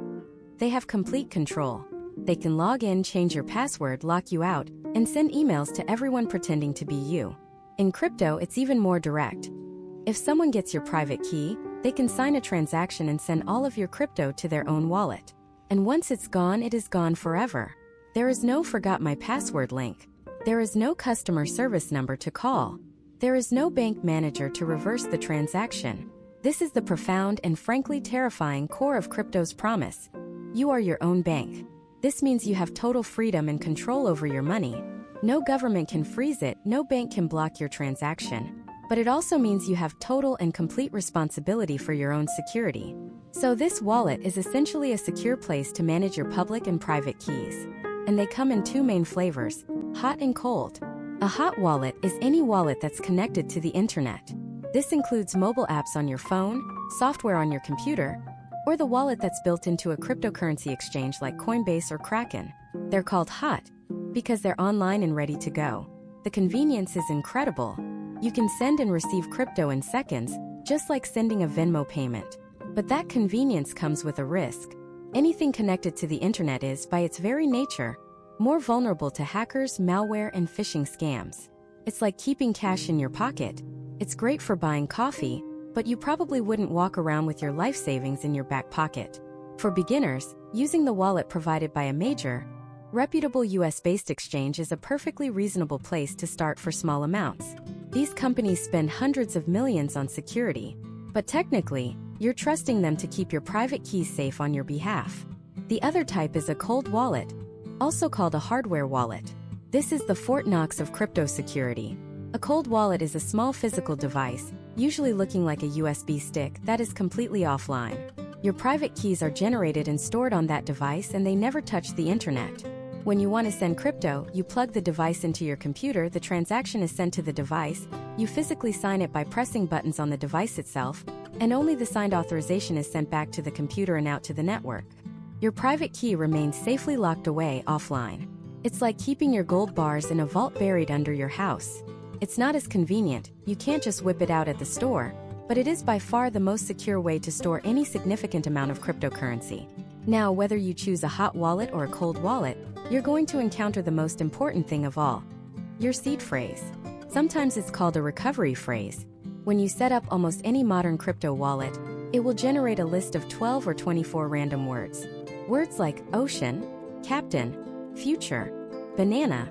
they have complete control. They can log in, change your password, lock you out, and send emails to everyone pretending to be you. In crypto, it's even more direct. If someone gets your private key, they can sign a transaction and send all of your crypto to their own wallet. And once it's gone, it is gone forever. There is no forgot my password link. There is no customer service number to call. There is no bank manager to reverse the transaction. This is the profound and frankly terrifying core of crypto's promise. You are your own bank. This means you have total freedom and control over your money. No government can freeze it, no bank can block your transaction. But it also means you have total and complete responsibility for your own security. So this wallet is essentially a secure place to manage your public and private keys. And they come in 2 main flavors, hot and cold. A hot wallet is any wallet that's connected to the internet. This includes mobile apps on your phone, software on your computer, or the wallet that's built into a cryptocurrency exchange like Coinbase or Kraken. They're called hot because they're online and ready to go. The convenience is incredible. You can send and receive crypto in seconds, just like sending a Venmo payment. But that convenience comes with a risk. Anything connected to the internet is, by its very nature, more vulnerable to hackers, malware, and phishing scams. It's like keeping cash in your pocket. It's great for buying coffee, but you probably wouldn't walk around with your life savings in your back pocket. For beginners, using the wallet provided by a major, reputable US-based exchange is a perfectly reasonable place to start for small amounts. These companies spend hundreds of millions on security, but technically, you're trusting them to keep your private keys safe on your behalf. The other type is a cold wallet, also called a hardware wallet. This is the Fort Knox of crypto security. A cold wallet is a small physical device, usually looking like a USB stick, that is completely offline. Your private keys are generated and stored on that device, and they never touch the internet. When you want to send crypto, you plug the device into your computer, the transaction is sent to the device, you physically sign it by pressing buttons on the device itself, and only the signed authorization is sent back to the computer and out to the network. Your private key remains safely locked away offline. It's like keeping your gold bars in a vault buried under your house. It's not as convenient, you can't just whip it out at the store, but it is by far the most secure way to store any significant amount of cryptocurrency. Now, whether you choose a hot wallet or a cold wallet, you're going to encounter the most important thing of all: your seed phrase. Sometimes it's called a recovery phrase. When you set up almost any modern crypto wallet, it will generate a list of 12 or 24 random words. Words like ocean, captain, future, banana,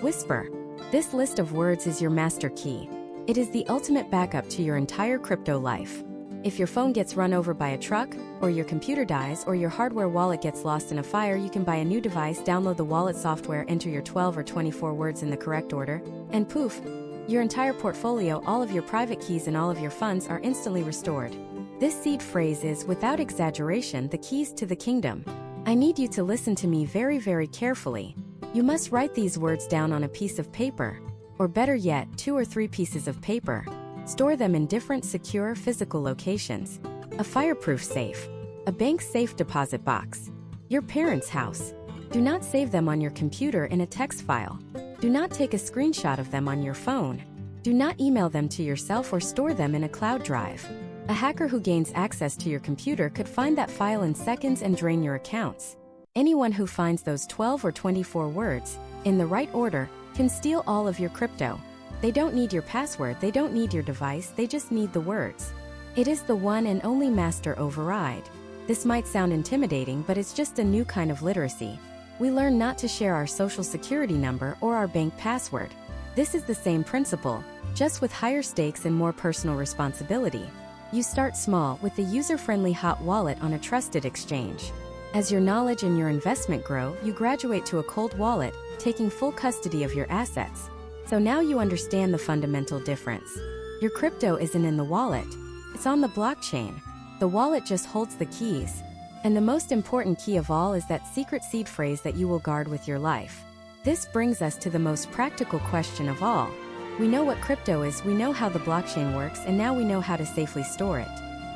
whisper. This list of words is your master key. It is the ultimate backup to your entire crypto life. If your phone gets run over by a truck, or your computer dies, or your hardware wallet gets lost in a fire, you can buy a new device, download the wallet software, enter your 12 or 24 words in the correct order, and poof, your entire portfolio, all of your private keys and all of your funds are instantly restored. This seed phrase is, without exaggeration, the keys to the kingdom. I need you to listen to me very, very carefully. You must write these words down on a piece of paper, or better yet, 2 or 3 pieces of paper. Store them in different secure physical locations: a fireproof safe, a bank safe deposit box, your parents' house. Do not save them on your computer in a text file. Do not take a screenshot of them on your phone. Do not email them to yourself or store them in a cloud drive. A hacker who gains access to your computer could find that file in seconds and drain your accounts. Anyone who finds those 12 or 24 words, in the right order, can steal all of your crypto. They don't need your password, they don't need your device, they just need the words. It is the one and only master override. This might sound intimidating, but it's just a new kind of literacy. We learn not to share our social security number or our bank password. This is the same principle, just with higher stakes and more personal responsibility. You start small with the user-friendly hot wallet on a trusted exchange. As your knowledge and your investment grow, you graduate to a cold wallet, taking full custody of your assets. So now you understand the fundamental difference. Your crypto isn't in the wallet. It's on the blockchain. The wallet just holds the keys. And the most important key of all is that secret seed phrase that you will guard with your life. This brings us to the most practical question of all. We know what crypto is, we know how the blockchain works, and now we know how to safely store it.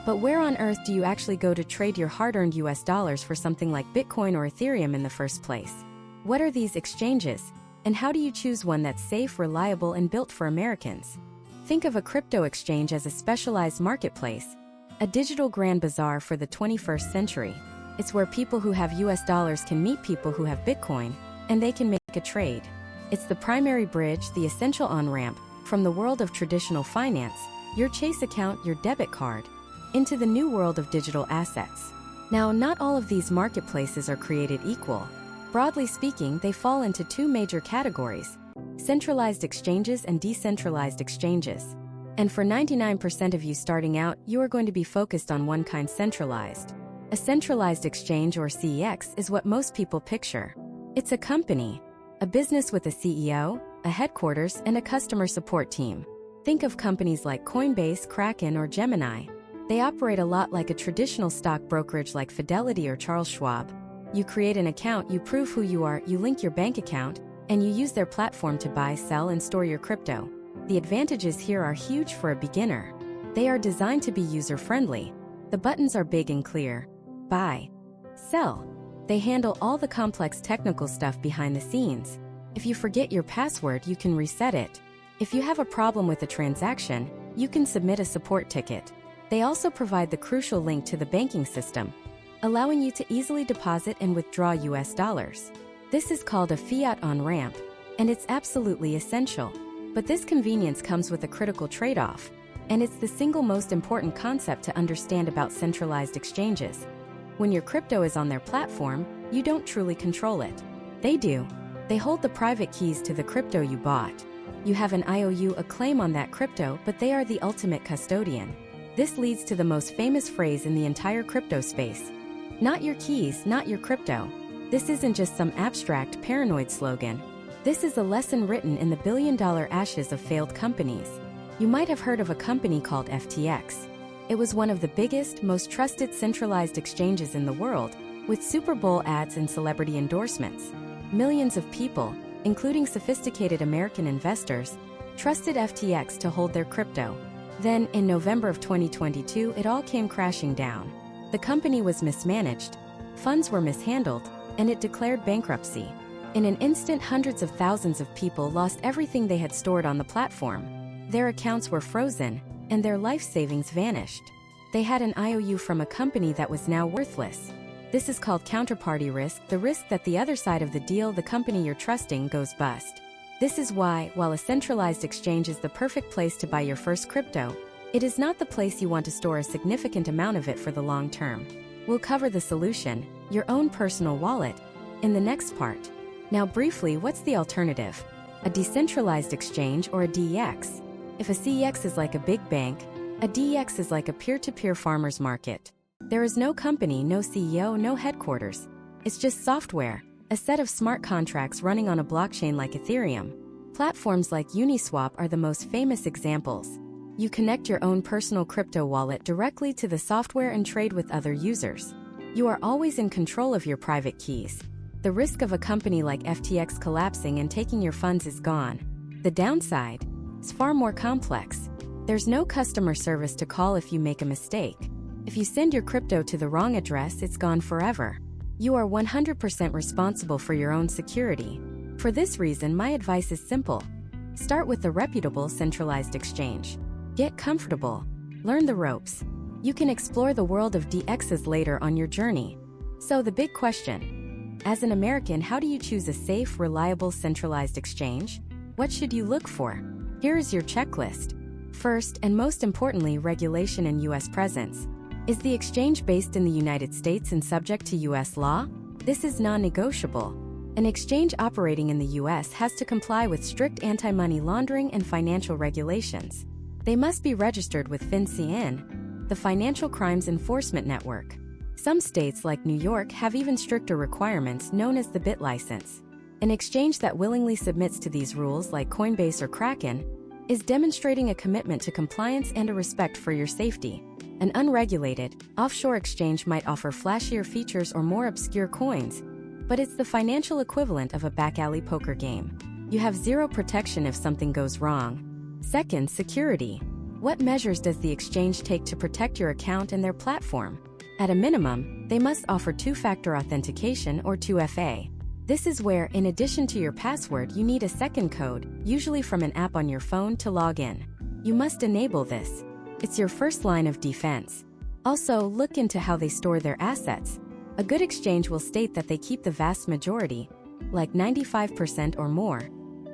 But where on earth do you actually go to trade your hard-earned US dollars for something like Bitcoin or Ethereum in the first place? What are these exchanges? And how do you choose one that's safe, reliable, and built for Americans? Think of a crypto exchange as a specialized marketplace, a digital grand bazaar for the 21st century. It's where people who have US dollars can meet people who have Bitcoin, and they can make a trade. It's the primary bridge, the essential on-ramp, from the world of traditional finance, your Chase account, your debit card, into the new world of digital assets. Now, not all of these marketplaces are created equal. Broadly speaking, they fall into 2 major categories: centralized exchanges and decentralized exchanges. And for 99% of you starting out, you are going to be focused on one kind: centralized. A centralized exchange, or CEX, is what most people picture. It's a company, a business with a CEO, a headquarters, and a customer support team. Think of companies like Coinbase, Kraken, or Gemini. They operate a lot like a traditional stock brokerage like Fidelity or Charles Schwab. You create an account, you prove who you are, you link your bank account, and you use their platform to buy, sell, and store your crypto. The advantages here are huge for a beginner. They are designed to be user-friendly. The buttons are big and clear. Buy, sell. They handle all the complex technical stuff behind the scenes. If you forget your password, you can reset it. If you have a problem with a transaction, you can submit a support ticket. They also provide the crucial link to the banking system, allowing you to easily deposit and withdraw US dollars. This is called a fiat on-ramp, and it's absolutely essential. But this convenience comes with a critical trade-off, and it's the single most important concept to understand about centralized exchanges. When your crypto is on their platform, you don't truly control it. They do. They hold the private keys to the crypto you bought. You have an IOU, a claim on that crypto, but they are the ultimate custodian. This leads to the most famous phrase in the entire crypto space. Not your keys, not your crypto. This isn't just some abstract, paranoid slogan. This is a lesson written in the billion-dollar ashes of failed companies. You might have heard of a company called FTX. It was one of the biggest, most trusted centralized exchanges in the world, with Super Bowl ads and celebrity endorsements. Millions of people, including sophisticated American investors, trusted FTX to hold their crypto. Then, in November of 2022, it all came crashing down. The company was mismanaged, funds were mishandled, and it declared bankruptcy. In an instant, hundreds of thousands of people lost everything they had stored on the platform. Their accounts were frozen, and their life savings vanished. They had an IOU from a company that was now worthless. This is called counterparty risk, the risk that the other side of the deal, the company you're trusting, goes bust. This is why, while a centralized exchange is the perfect place to buy your first crypto, it is not the place you want to store a significant amount of it for the long term. We'll cover the solution, your own personal wallet, in the next part. Now briefly, what's the alternative? A decentralized exchange or a DEX? If a CEX is like a big bank, a DEX is like a peer-to-peer farmer's market. There is no company, no CEO, no headquarters. It's just software, a set of smart contracts running on a blockchain like Ethereum. Platforms like Uniswap are the most famous examples. You connect your own personal crypto wallet directly to the software and trade with other users. You are always in control of your private keys. The risk of a company like FTX collapsing and taking your funds is gone. The downside is far more complex. There's no customer service to call if you make a mistake. If you send your crypto to the wrong address, it's gone forever. You are 100% responsible for your own security. For this reason, my advice is simple. Start with a reputable centralized exchange. Get comfortable. Learn the ropes. You can explore the world of DEXs later on your journey. So the big question. As an American, how do you choose a safe, reliable, centralized exchange? What should you look for? Here is your checklist. First, and most importantly, regulation and U.S. presence. Is the exchange based in the United States and subject to U.S. law? This is non-negotiable. An exchange operating in the U.S. has to comply with strict anti-money laundering and financial regulations. They must be registered with FinCEN, the Financial Crimes Enforcement Network. Some states like New York have even stricter requirements known as the BIT license. An exchange that willingly submits to these rules, like Coinbase or Kraken, is demonstrating a commitment to compliance and a respect for your safety. An unregulated, offshore exchange might offer flashier features or more obscure coins, but it's the financial equivalent of a back-alley poker game. You have zero protection if something goes wrong. Second, security. What measures does the exchange take to protect your account and their platform? At a minimum, they must offer two-factor authentication or 2FA. This is where, in addition to your password, you need a second code, usually from an app on your phone, to log in. You must enable this. It's your first line of defense. Also, look into how they store their assets. A good exchange will state that they keep the vast majority, like 95% or more,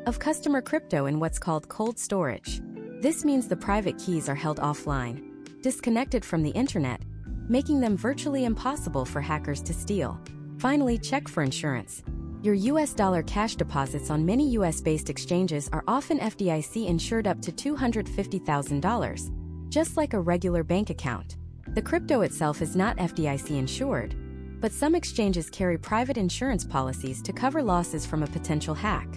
of customer crypto in what's called cold storage. This means the private keys are held offline, disconnected from the internet, making them virtually impossible for hackers to steal. Finally, check for insurance. Your US dollar cash deposits on many US-based exchanges are often FDIC insured up to $250,000, just like a regular bank account. The crypto itself is not FDIC insured, but some exchanges carry private insurance policies to cover losses from a potential hack.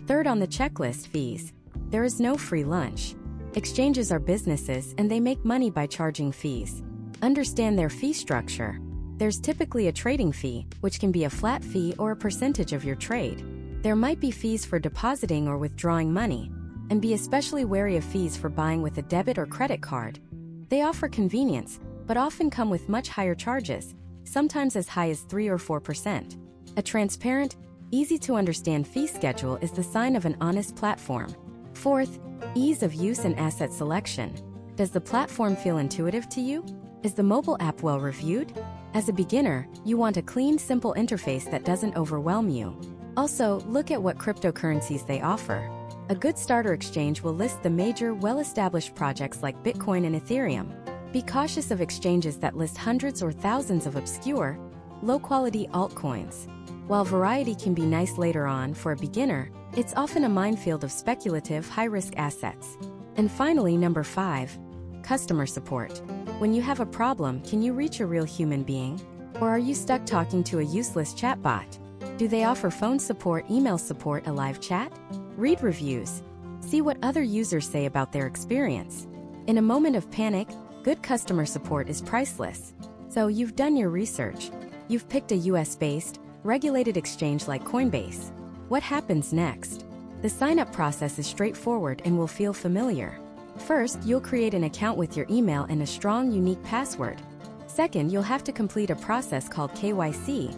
Third on the checklist, fees. There is no free lunch. Exchanges are businesses and they make money by charging fees. Understand their fee structure. There's typically a trading fee, which can be a flat fee or a percentage of your trade. There might be fees for depositing or withdrawing money, and be especially wary of fees for buying with a debit or credit card. They offer convenience, but often come with much higher charges, sometimes as high as 3 or 4%. A transparent, easy-to-understand fee schedule is the sign of an honest platform. Fourth, ease of use and asset selection. Does the platform feel intuitive to you? Is the mobile app well reviewed? As a beginner, you want a clean, simple interface that doesn't overwhelm you. Also, look at what cryptocurrencies they offer. A good starter exchange will list the major, well-established projects like Bitcoin and Ethereum. Be cautious of exchanges that list hundreds or thousands of obscure, low-quality altcoins. While variety can be nice later on for a beginner, it's often a minefield of speculative, high-risk assets. And finally, number 5, customer support. When you have a problem, can you reach a real human being? Or are you stuck talking to a useless chatbot? Do they offer phone support, email support, a live chat? Read reviews. See what other users say about their experience. In a moment of panic, good customer support is priceless. So you've done your research. You've picked a US-based, regulated exchange like Coinbase. What happens next? The sign-up process is straightforward and will feel familiar. First, you'll create an account with your email and a strong, unique password. Second, you'll have to complete a process called KYC,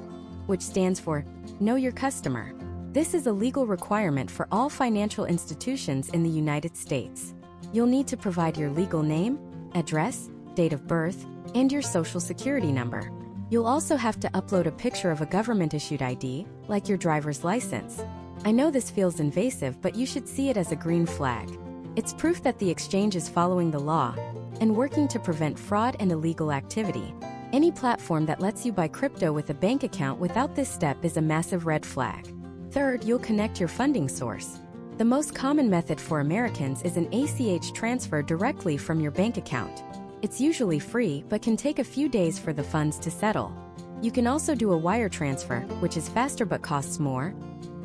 which stands for Know Your Customer. This is a legal requirement for all financial institutions in the United States. You'll need to provide your legal name, address, date of birth, and your social security number. You'll also have to upload a picture of a government-issued ID, like your driver's license. I know this feels invasive, but you should see it as a green flag. It's proof that the exchange is following the law and working to prevent fraud and illegal activity. Any platform that lets you buy crypto with a bank account without this step is a massive red flag. Third, you'll connect your funding source. The most common method for Americans is an ACH transfer directly from your bank account. It's usually free, but can take a few days for the funds to settle. You can also do a wire transfer, which is faster but costs more,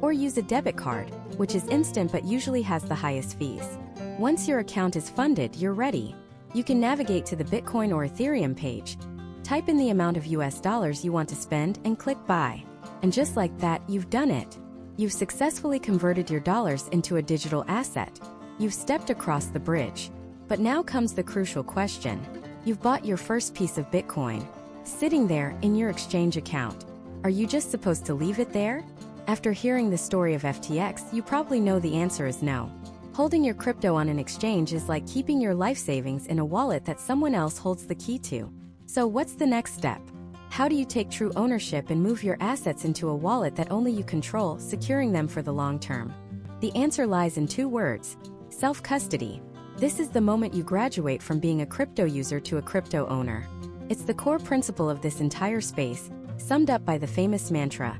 or use a debit card, which is instant but usually has the highest fees. Once your account is funded, you're ready. You can navigate to the Bitcoin or Ethereum page, type in the amount of US dollars you want to spend, and click Buy. And just like that, you've done it. You've successfully converted your dollars into a digital asset. You've stepped across the bridge. But now comes the crucial question. You've bought your first piece of Bitcoin, sitting there in your exchange account. Are you just supposed to leave it there? After hearing the story of FTX, you probably know the answer is no. Holding your crypto on an exchange is like keeping your life savings in a wallet that someone else holds the key to. So what's the next step? How do you take true ownership and move your assets into a wallet that only you control, securing them for the long term? The answer lies in 2 words: self-custody. This is the moment you graduate from being a crypto user to a crypto owner. It's the core principle of this entire space, summed up by the famous mantra,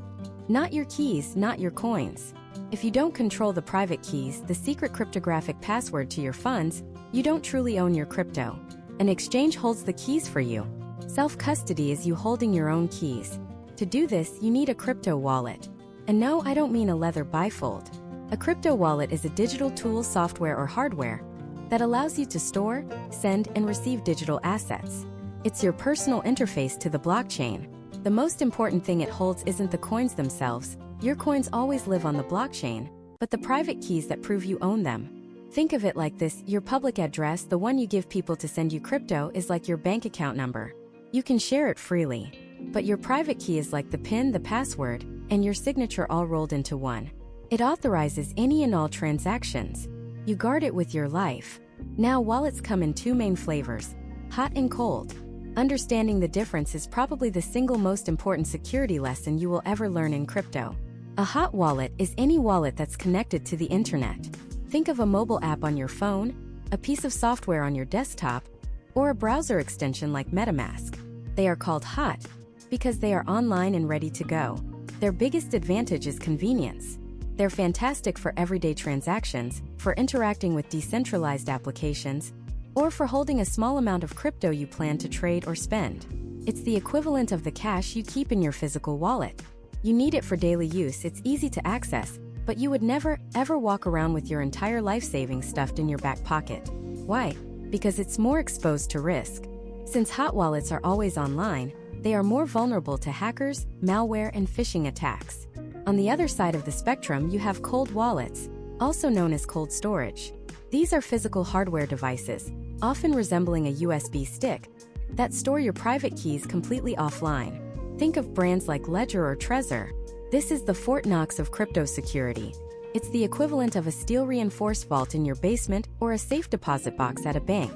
not your keys, not your coins. If you don't control the private keys, the secret cryptographic password to your funds, you don't truly own your crypto. An exchange holds the keys for you. Self-custody is you holding your own keys. To do this, you need a crypto wallet. And no, I don't mean a leather bifold. A crypto wallet is a digital tool, software, or hardware that allows you to store, send, and receive digital assets. It's your personal interface to the blockchain. The most important thing it holds isn't the coins themselves. Your coins always live on the blockchain, but the private keys that prove you own them. Think of it like this: your public address, the one you give people to send you crypto, is like your bank account number. You can share it freely, but your private key is like the PIN, the password, and your signature all rolled into one. It authorizes any and all transactions. You guard it with your life. Now, wallets come in 2 main flavors: hot and cold. Understanding the difference is probably the single most important security lesson you will ever learn in crypto. A hot wallet is any wallet that's connected to the internet. Think of a mobile app on your phone, a piece of software on your desktop, or a browser extension like MetaMask. They are called hot because they are online and ready to go. Their biggest advantage is convenience. They're fantastic for everyday transactions, for interacting with decentralized applications, or for holding a small amount of crypto you plan to trade or spend. It's the equivalent of the cash you keep in your physical wallet. You need it for daily use, it's easy to access, but you would never, ever walk around with your entire life savings stuffed in your back pocket. Why? Because it's more exposed to risk. Since hot wallets are always online, they are more vulnerable to hackers, malware, and phishing attacks. On the other side of the spectrum, you have cold wallets, also known as cold storage. These are physical hardware devices, often resembling a USB stick, that store your private keys completely offline. Think of brands like Ledger or Trezor. This is the Fort Knox of crypto security. It's the equivalent of a steel-reinforced vault in your basement or a safe deposit box at a bank.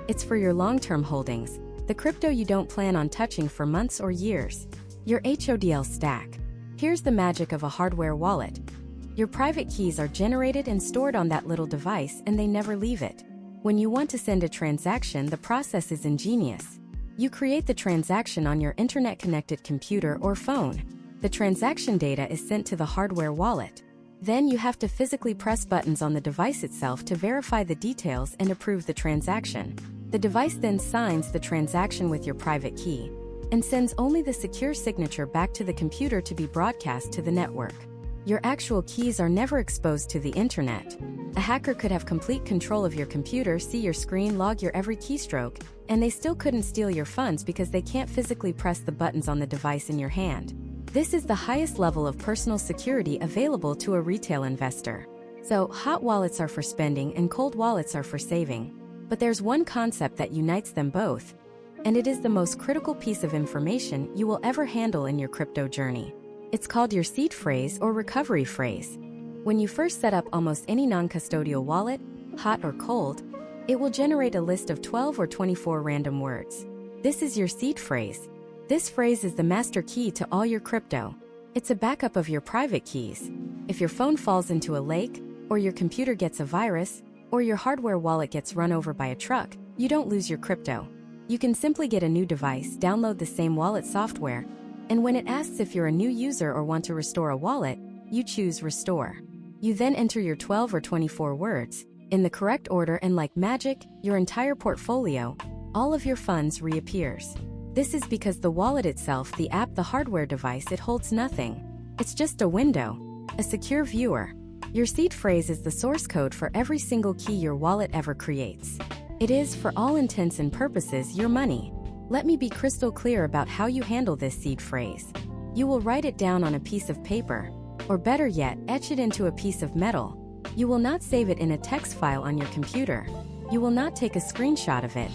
It's for your long-term holdings, the crypto you don't plan on touching for months or years. Your HODL stack. Here's the magic of a hardware wallet. Your private keys are generated and stored on that little device, and they never leave it. When you want to send a transaction, the process is ingenious. You create the transaction on your internet-connected computer or phone. The transaction data is sent to the hardware wallet. Then you have to physically press buttons on the device itself to verify the details and approve the transaction. The device then signs the transaction with your private key and sends only the secure signature back to the computer to be broadcast to the network. Your actual keys are never exposed to the internet. A hacker could have complete control of your computer, see your screen, log your every keystroke, and they still couldn't steal your funds because they can't physically press the buttons on the device in your hand. This is the highest level of personal security available to a retail investor. So, hot wallets are for spending and cold wallets are for saving. But there's one concept that unites them both, and it is the most critical piece of information you will ever handle in your crypto journey. It's called your seed phrase or recovery phrase. When you first set up almost any non-custodial wallet, hot or cold, it will generate a list of 12 or 24 random words. This is your seed phrase. This phrase is the master key to all your crypto. It's a backup of your private keys. If your phone falls into a lake, or your computer gets a virus, or your hardware wallet gets run over by a truck, you don't lose your crypto. You can simply get a new device, download the same wallet software, and when it asks if you're a new user or want to restore a wallet, you choose Restore. You then enter your 12 or 24 words in the correct order, and like magic, your entire portfolio, all of your funds reappears. This is because the wallet itself, the app, the hardware device, it holds nothing. It's just a window, a secure viewer. Your seed phrase is the source code for every single key your wallet ever creates. It is, for all intents and purposes, your money. Let me be crystal clear about how you handle this seed phrase. You will write it down on a piece of paper, or better yet, etch it into a piece of metal. You will not save it in a text file on your computer. You will not take a screenshot of it.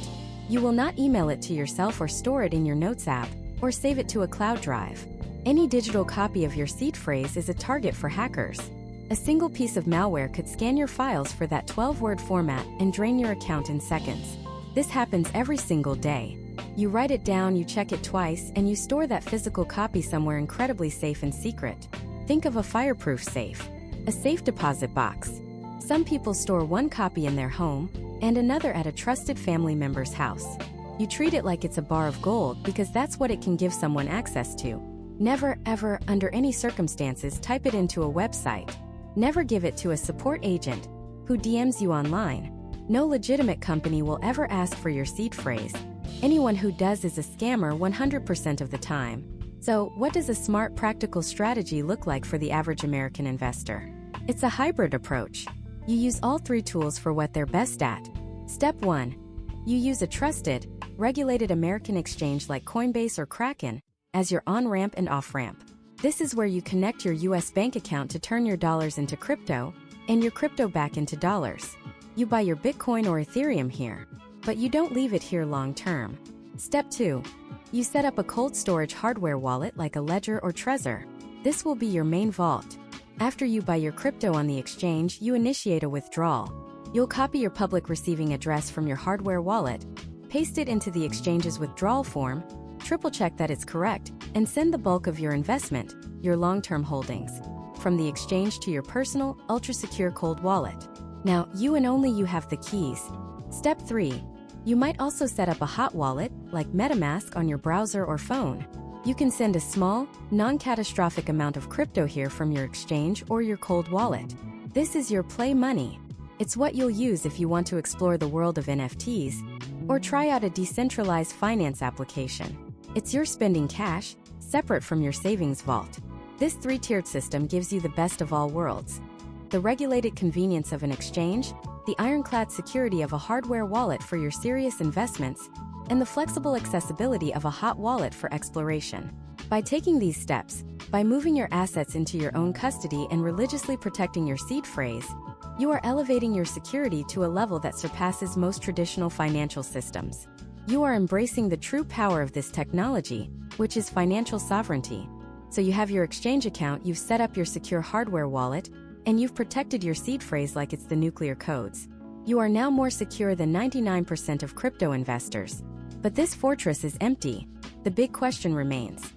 You will not email it to yourself or store it in your Notes app, or save it to a cloud drive. Any digital copy of your seed phrase is a target for hackers. A single piece of malware could scan your files for that 12-word format and drain your account in seconds. This happens every single day. You write it down, you check it twice, and you store that physical copy somewhere incredibly safe and secret. Think of a fireproof safe, a safe deposit box. Some people store one copy in their home and another at a trusted family member's house. You treat it like it's a bar of gold because that's what it can give someone access to. Never, ever, under any circumstances, type it into a website. Never give it to a support agent who DMs you online. No legitimate company will ever ask for your seed phrase. Anyone who does is a scammer 100% of the time. So, what does a smart, practical strategy look like for the average American investor? It's a hybrid approach. You use all three tools for what they're best at. Step 1. You use a trusted, regulated American exchange like Coinbase or Kraken as your on-ramp and off-ramp. This is where you connect your US bank account to turn your dollars into crypto and your crypto back into dollars. You buy your Bitcoin or Ethereum here, but you don't leave it here long-term. Step 2. You set up a cold storage hardware wallet like a Ledger or Trezor. This will be your main vault. After you buy your crypto on the exchange, you initiate a withdrawal. You'll copy your public receiving address from your hardware wallet, paste it into the exchange's withdrawal form, triple-check that it's correct, and send the bulk of your investment, your long-term holdings, from the exchange to your personal, ultra-secure cold wallet. Now, you and only you have the keys. Step 3. You might also set up a hot wallet, like MetaMask, on your browser or phone. You can send a small, non-catastrophic amount of crypto here from your exchange or your cold wallet. This is your play money. It's what you'll use if you want to explore the world of NFTs or try out a decentralized finance application. It's your spending cash, separate from your savings vault. This three-tiered system gives you the best of all worlds: the regulated convenience of an exchange, the ironclad security of a hardware wallet for your serious investments, and the flexible accessibility of a hot wallet for exploration. By taking these steps, by moving your assets into your own custody and religiously protecting your seed phrase, you are elevating your security to a level that surpasses most traditional financial systems. You are embracing the true power of this technology, which is financial sovereignty. So you have your exchange account, you've set up your secure hardware wallet, and you've protected your seed phrase like it's the nuclear codes. You are now more secure than 99% of crypto investors. But this fortress is empty. The big question remains: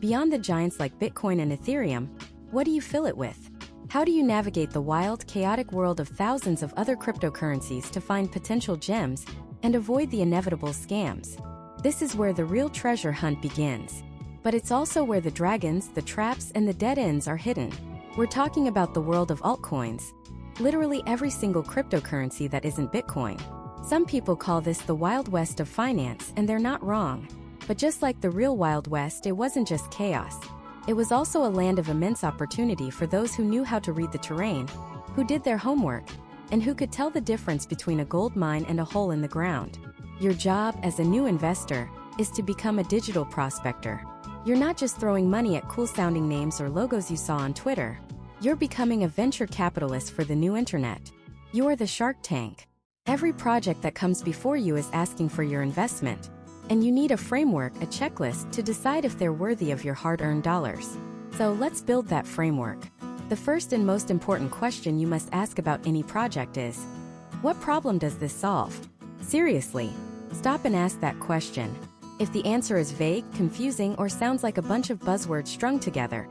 Beyond the giants like Bitcoin and Ethereum, what do you fill it with? How do you navigate the wild, chaotic world of thousands of other cryptocurrencies to find potential gems and avoid the inevitable scams? This is where the real treasure hunt begins. But it's also where the dragons, the traps, and the dead ends are hidden. We're talking about the world of altcoins. Literally every single cryptocurrency that isn't Bitcoin. Some people call this the Wild West of finance, and they're not wrong. But just like the real Wild West, it wasn't just chaos. It was also a land of immense opportunity for those who knew how to read the terrain, who did their homework, and who could tell the difference between a gold mine and a hole in the ground. Your job as a new investor is to become a digital prospector. You're not just throwing money at cool-sounding names or logos you saw on Twitter. You're becoming a venture capitalist for the new internet. You're the Shark Tank. Every project that comes before you is asking for your investment, and you need a framework, a checklist, to decide if they're worthy of your hard-earned dollars. So let's build that framework. The first and most important question you must ask about any project is, what problem does this solve? Seriously, stop and ask that question. If the answer is vague, confusing, or sounds like a bunch of buzzwords strung together,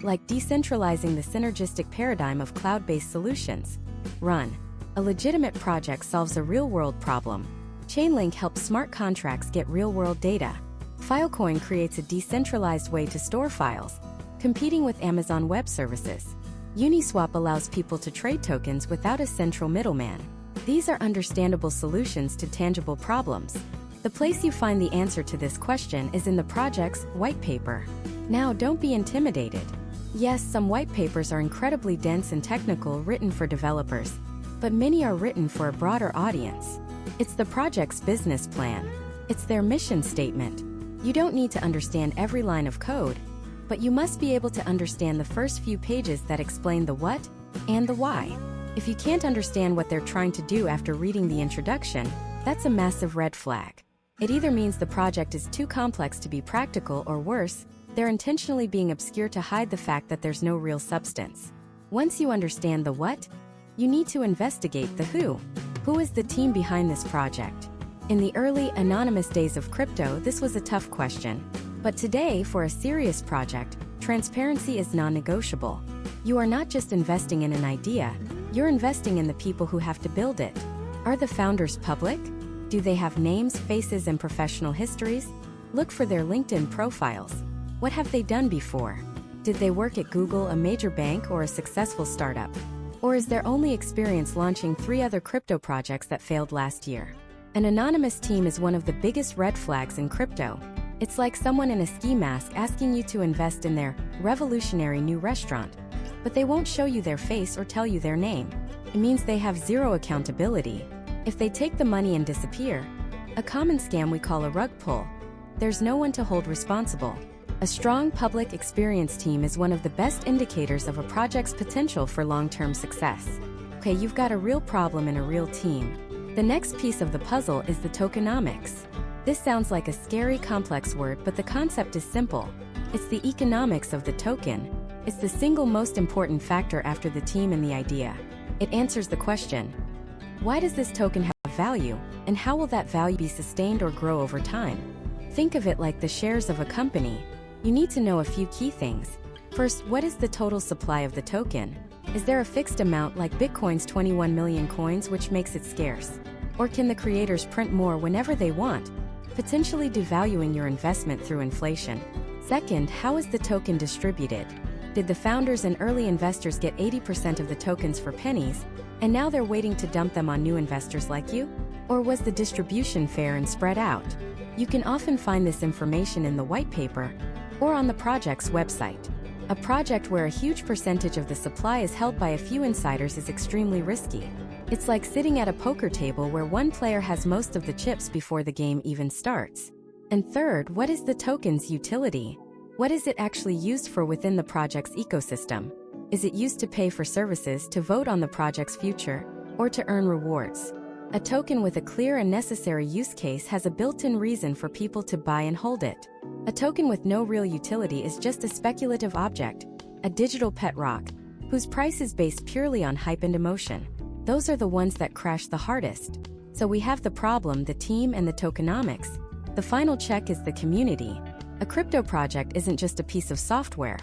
like decentralizing the synergistic paradigm of cloud-based solutions, run. A legitimate project solves a real-world problem. Chainlink helps smart contracts get real-world data. Filecoin creates a decentralized way to store files, competing with Amazon Web Services. Uniswap allows people to trade tokens without a central middleman. These are understandable solutions to tangible problems. The place you find the answer to this question is in the project's white paper. Now, don't be intimidated. Yes, some white papers are incredibly dense and technical, written for developers, but many are written for a broader audience. It's the project's business plan. It's their mission statement. You don't need to understand every line of code, but you must be able to understand the first few pages that explain the what and the why. If you can't understand what they're trying to do after reading the introduction, that's a massive red flag. It either means the project is too complex to be practical, or worse, they're intentionally being obscure to hide the fact that there's no real substance. Once you understand the what, you need to investigate the who. Who is the team behind this project? In the early, anonymous days of crypto, this was a tough question. But today, for a serious project, transparency is non-negotiable. You are not just investing in an idea, you're investing in the people who have to build it. Are the founders public? Do they have names, faces, and professional histories? Look for their LinkedIn profiles. What have they done before? Did they work at Google, a major bank, or a successful startup? Or is their only experience launching 3 other crypto projects that failed last year? An anonymous team is one of the biggest red flags in crypto. It's like someone in a ski mask asking you to invest in their revolutionary new restaurant, but they won't show you their face or tell you their name. It means they have zero accountability. If they take the money and disappear, a common scam we call a rug pull, there's no one to hold responsible. A strong public experience team is one of the best indicators of a project's potential for long-term success. Okay, you've got a real problem and a real team. The next piece of the puzzle is the tokenomics. This sounds like a scary, complex word, but the concept is simple. It's the economics of the token. It's the single most important factor after the team and the idea. It answers the question, why does this token have value, and how will that value be sustained or grow over time? Think of it like the shares of a company. You need to know a few key things. First, what is the total supply of the token? Is there a fixed amount like Bitcoin's 21 million coins, which makes it scarce? Or can the creators print more whenever they want, potentially devaluing your investment through inflation? Second, how is the token distributed? Did the founders and early investors get 80% of the tokens for pennies, and now they're waiting to dump them on new investors like you? Or was the distribution fair and spread out? You can often find this information in the white paper or on the project's website. A project where a huge percentage of the supply is held by a few insiders is extremely risky. It's like sitting at a poker table where one player has most of the chips before the game even starts. And third, what is the token's utility? What is it actually used for within the project's ecosystem? Is it used to pay for services, to vote on the project's future, or to earn rewards? A token with a clear and necessary use case has a built-in reason for people to buy and hold it. A token with no real utility is just a speculative object, a digital pet rock, whose price is based purely on hype and emotion. Those are the ones that crash the hardest. So we have the problem, the team, and the tokenomics. The final check is the community. A crypto project isn't just a piece of software.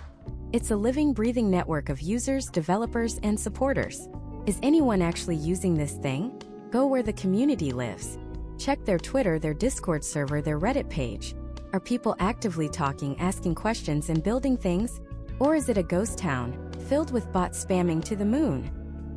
It's a living, breathing network of users, developers, and supporters. Is anyone actually using this thing? Go where the community lives. Check their Twitter, their Discord server, their Reddit page. Are people actively talking, asking questions, and building things? Or is it a ghost town, filled with bots spamming to the moon?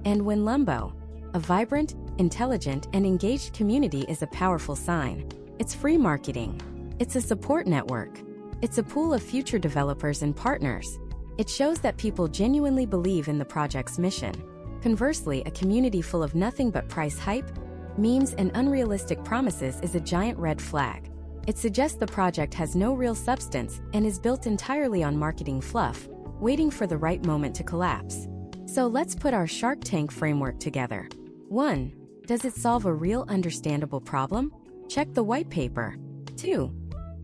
And when Lumbo, a vibrant, intelligent, and engaged community, is a powerful sign. It's free marketing. It's a support network. It's a pool of future developers and partners. It shows that people genuinely believe in the project's mission. Conversely, a community full of nothing but price hype, memes, and unrealistic promises is a giant red flag. It suggests the project has no real substance and is built entirely on marketing fluff, waiting for the right moment to collapse. So let's put our Shark Tank framework together. 1. Does it solve a real understandable problem? Check the white paper. 2.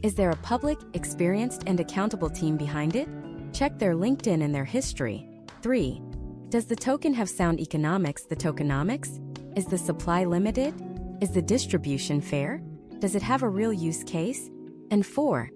Is there a public, experienced, and accountable team behind it? Check their LinkedIn and their history. 3. Does the token have sound economics, the tokenomics? Is the supply limited? Is the distribution fair? Does it have a real use case? And 4.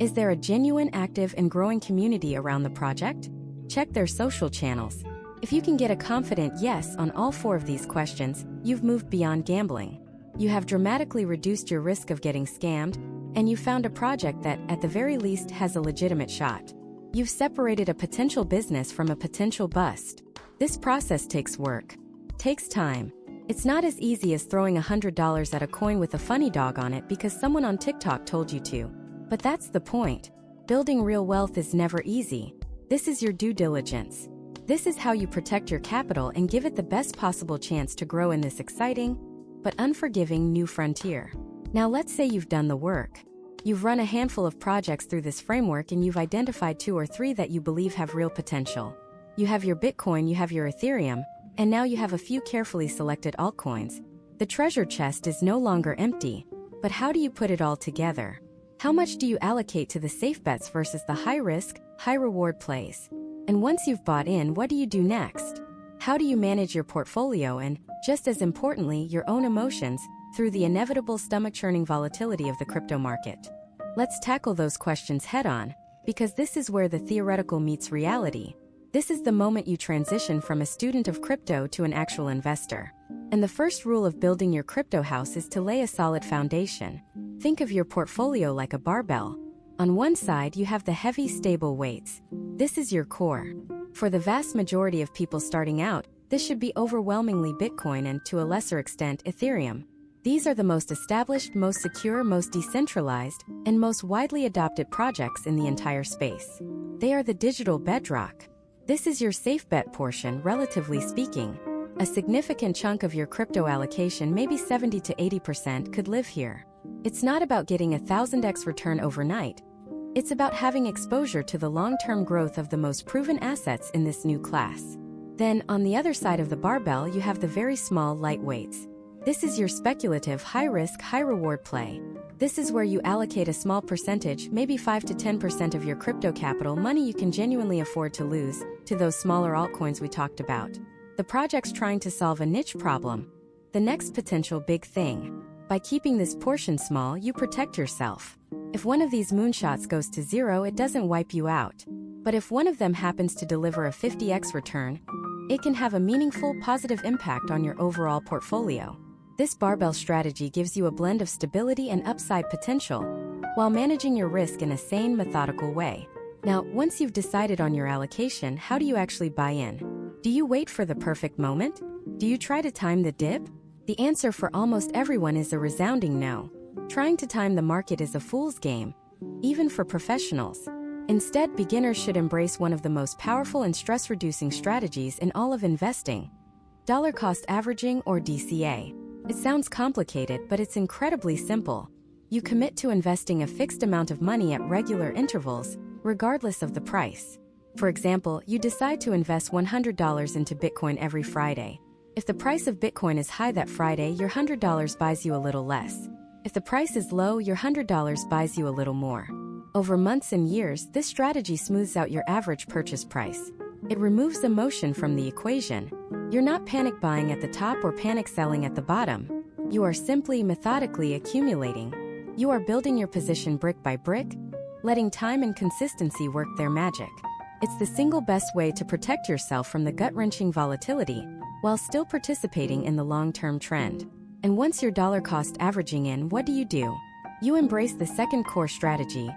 Is there a genuine, active, and growing community around the project? Check their social channels. If you can get a confident yes on all 4 of these questions, you've moved beyond gambling. You have dramatically reduced your risk of getting scammed, and you found a project that, at the very least, has a legitimate shot. You've separated a potential business from a potential bust. This process takes work, takes time. It's not as easy as throwing $100 at a coin with a funny dog on it because someone on TikTok told you to. But that's the point. Building real wealth is never easy. This is your due diligence. This is how you protect your capital and give it the best possible chance to grow in this exciting, but unforgiving new frontier. Now let's say you've done the work. You've run a handful of projects through this framework and you've identified 2 or 3 that you believe have real potential. You have your Bitcoin, you have your Ethereum, and now you have a few carefully selected altcoins. The treasure chest is no longer empty, but how do you put it all together? How much do you allocate to the safe bets versus the high-risk, high-reward plays? And once you've bought in, what do you do next? How do you manage your portfolio and, just as importantly, your own emotions, through the inevitable stomach-churning volatility of the crypto market? Let's tackle those questions head-on, because this is where the theoretical meets reality. This is the moment you transition from a student of crypto to an actual investor. And the first rule of building your crypto house is to lay a solid foundation. Think of your portfolio like a barbell. On one side, you have the heavy, stable weights. This is your core. For the vast majority of people starting out, this should be overwhelmingly Bitcoin and, to a lesser extent, Ethereum. These are the most established, most secure, most decentralized, and most widely adopted projects in the entire space. They are the digital bedrock. This is your safe bet portion, relatively speaking. A significant chunk of your crypto allocation, maybe 70 to 80%, could live here. It's not about getting a 1000x return overnight. It's about having exposure to the long-term growth of the most proven assets in this new class. Then, on the other side of the barbell, you have the very small lightweights. This is your speculative, high-risk, high-reward play. This is where you allocate a small percentage, maybe 5 to 10% of your crypto capital, money you can genuinely afford to lose, to those smaller altcoins we talked about. The project's trying to solve a niche problem. The next potential big thing. By keeping this portion small, you protect yourself. If one of these moonshots goes to zero, it doesn't wipe you out. But if one of them happens to deliver a 50x return, it can have a meaningful, positive impact on your overall portfolio. This barbell strategy gives you a blend of stability and upside potential, while managing your risk in a sane, methodical way. Now, once you've decided on your allocation, how do you actually buy in? Do you wait for the perfect moment? Do you try to time the dip? The answer for almost everyone is a resounding no. Trying to time the market is a fool's game, even for professionals. Instead, beginners should embrace one of the most powerful and stress-reducing strategies in all of investing: dollar cost averaging, or DCA. It sounds complicated, but it's incredibly simple. You commit to investing a fixed amount of money at regular intervals, regardless of the price. For example, you decide to invest $100 into Bitcoin every Friday. If the price of Bitcoin is high that Friday, your $100 buys you a little less. If the price is low, your $100 buys you a little more. Over months and years, this strategy smooths out your average purchase price. It removes emotion from the equation. You're not panic buying at the top or panic selling at the bottom. You are simply methodically accumulating. You are building your position brick by brick, letting time and consistency work their magic. It's the single best way to protect yourself from the gut-wrenching volatility while still participating in the long-term trend. And once your dollar cost averaging in, what do? You embrace the second core strategy,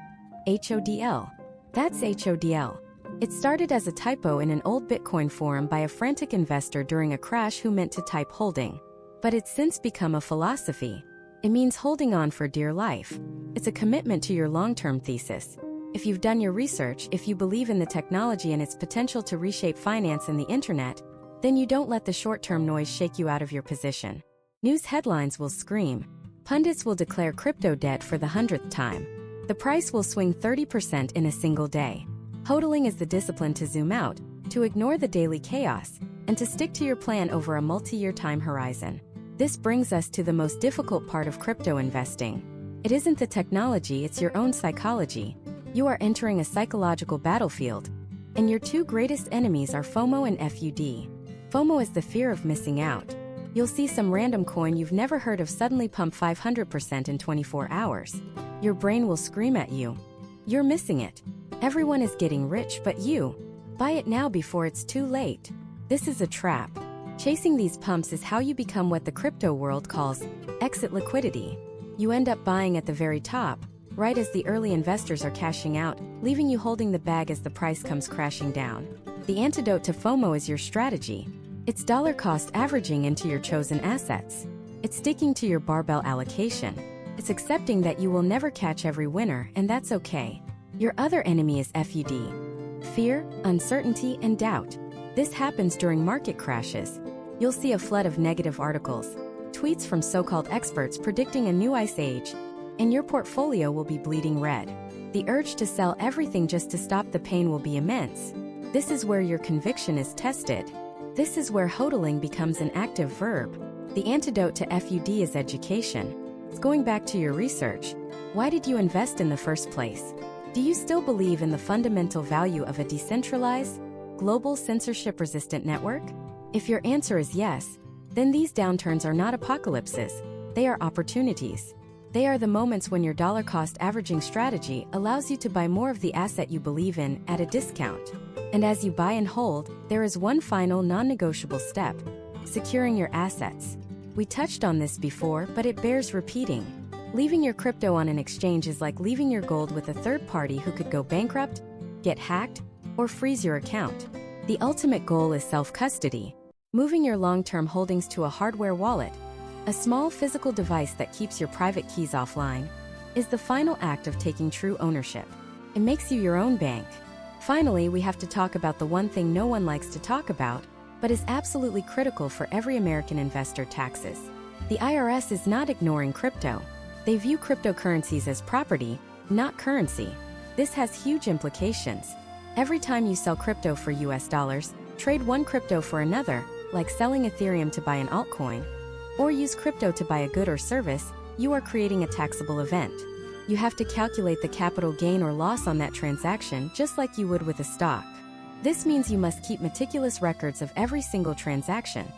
HODL. That's HODL. It started as a typo in an old Bitcoin forum by a frantic investor during a crash who meant to type holding. But it's since become a philosophy. It means holding on for dear life. It's a commitment to your long-term thesis. If you've done your research, if you believe in the technology and its potential to reshape finance and the internet, then you don't let the short-term noise shake you out of your position. News headlines will scream. Pundits will declare crypto dead for the 100th time. The price will swing 30% in a single day. Hodling is the discipline to zoom out, to ignore the daily chaos, and to stick to your plan over a multi-year time horizon. This brings us to the most difficult part of crypto investing. It isn't the technology, it's your own psychology. You are entering a psychological battlefield, and your two greatest enemies are FOMO and FUD. FOMO is the fear of missing out. You'll see some random coin you've never heard of suddenly pump 500% in 24 hours. Your brain will scream at you. You're missing it. Everyone is getting rich but you. Buy it now before it's too late. This is a trap. Chasing these pumps is how you become what the crypto world calls exit liquidity. You end up buying at the very top, right as the early investors are cashing out, leaving you holding the bag as the price comes crashing down. The antidote to FOMO is your strategy. It's dollar cost averaging into your chosen assets. It's sticking to your barbell allocation. It's accepting that you will never catch every winner, and that's okay. Your other enemy is FUD. Fear, uncertainty, and doubt. This happens during market crashes. You'll see a flood of negative articles, tweets from so-called experts predicting a new ice age, and your portfolio will be bleeding red. The urge to sell everything just to stop the pain will be immense. This is where your conviction is tested. This is where hodling becomes an active verb. The antidote to FUD is education. It's going back to your research. Why did you invest in the first place? Do you still believe in the fundamental value of a decentralized, global censorship-resistant network? If your answer is yes, then these downturns are not apocalypses. They are opportunities. They are the moments when your dollar cost averaging strategy allows you to buy more of the asset you believe in at a discount. And as you buy and hold, there is one final non-negotiable step: securing your assets. We touched on this before, but it bears repeating. Leaving your crypto on an exchange is like leaving your gold with a third party who could go bankrupt, get hacked, or freeze your account. The ultimate goal is self-custody. Moving your long-term holdings to a hardware wallet, a small physical device that keeps your private keys offline, is the final act of taking true ownership. It makes you your own bank. Finally, we have to talk about the one thing no one likes to talk about, but is absolutely critical for every American investor: taxes. The IRS is not ignoring crypto. They view cryptocurrencies as property, not currency. This has huge implications. Every time you sell crypto for US dollars, trade one crypto for another, like selling Ethereum to buy an altcoin, or use crypto to buy a good or service, you are creating a taxable event. You have to calculate the capital gain or loss on that transaction just like you would with a stock. This means you must keep meticulous records of every single transaction: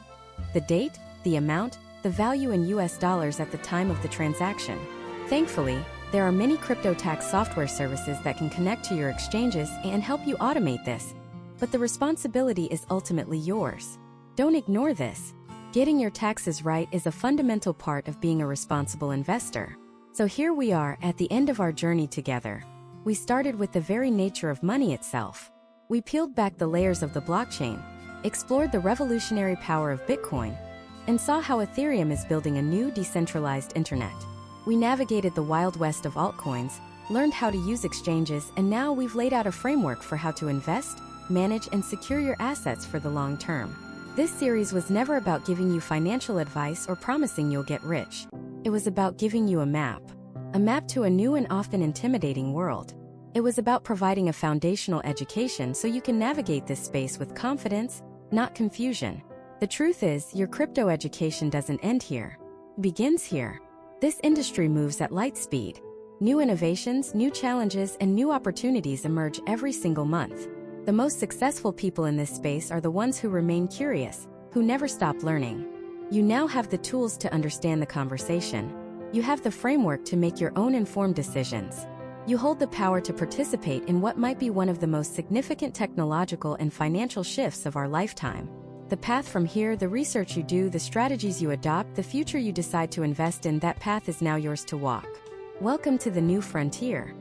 the date, the amount, the value in US dollars at the time of the transaction. Thankfully, there are many crypto tax software services that can connect to your exchanges and help you automate this. But the responsibility is ultimately yours. Don't ignore this. Getting your taxes right is a fundamental part of being a responsible investor. So here we are at the end of our journey together. We started with the very nature of money itself. We peeled back the layers of the blockchain, explored the revolutionary power of Bitcoin, and saw how Ethereum is building a new decentralized internet. We navigated the Wild West of altcoins, learned how to use exchanges, and now we've laid out a framework for how to invest, manage, and secure your assets for the long term. This series was never about giving you financial advice or promising you'll get rich. It was about giving you a map to a new and often intimidating world. It was about providing a foundational education so you can navigate this space with confidence, not confusion. The truth is, your crypto education doesn't end here. It begins here. This industry moves at light speed. New innovations, new challenges, and new opportunities emerge every single month. The most successful people in this space are the ones who remain curious, who never stop learning. You now have the tools to understand the conversation. You have the framework to make your own informed decisions. You hold the power to participate in what might be one of the most significant technological and financial shifts of our lifetime. The path from here, the research you do, the strategies you adopt, the future you decide to invest in, that path is now yours to walk. Welcome to the new frontier.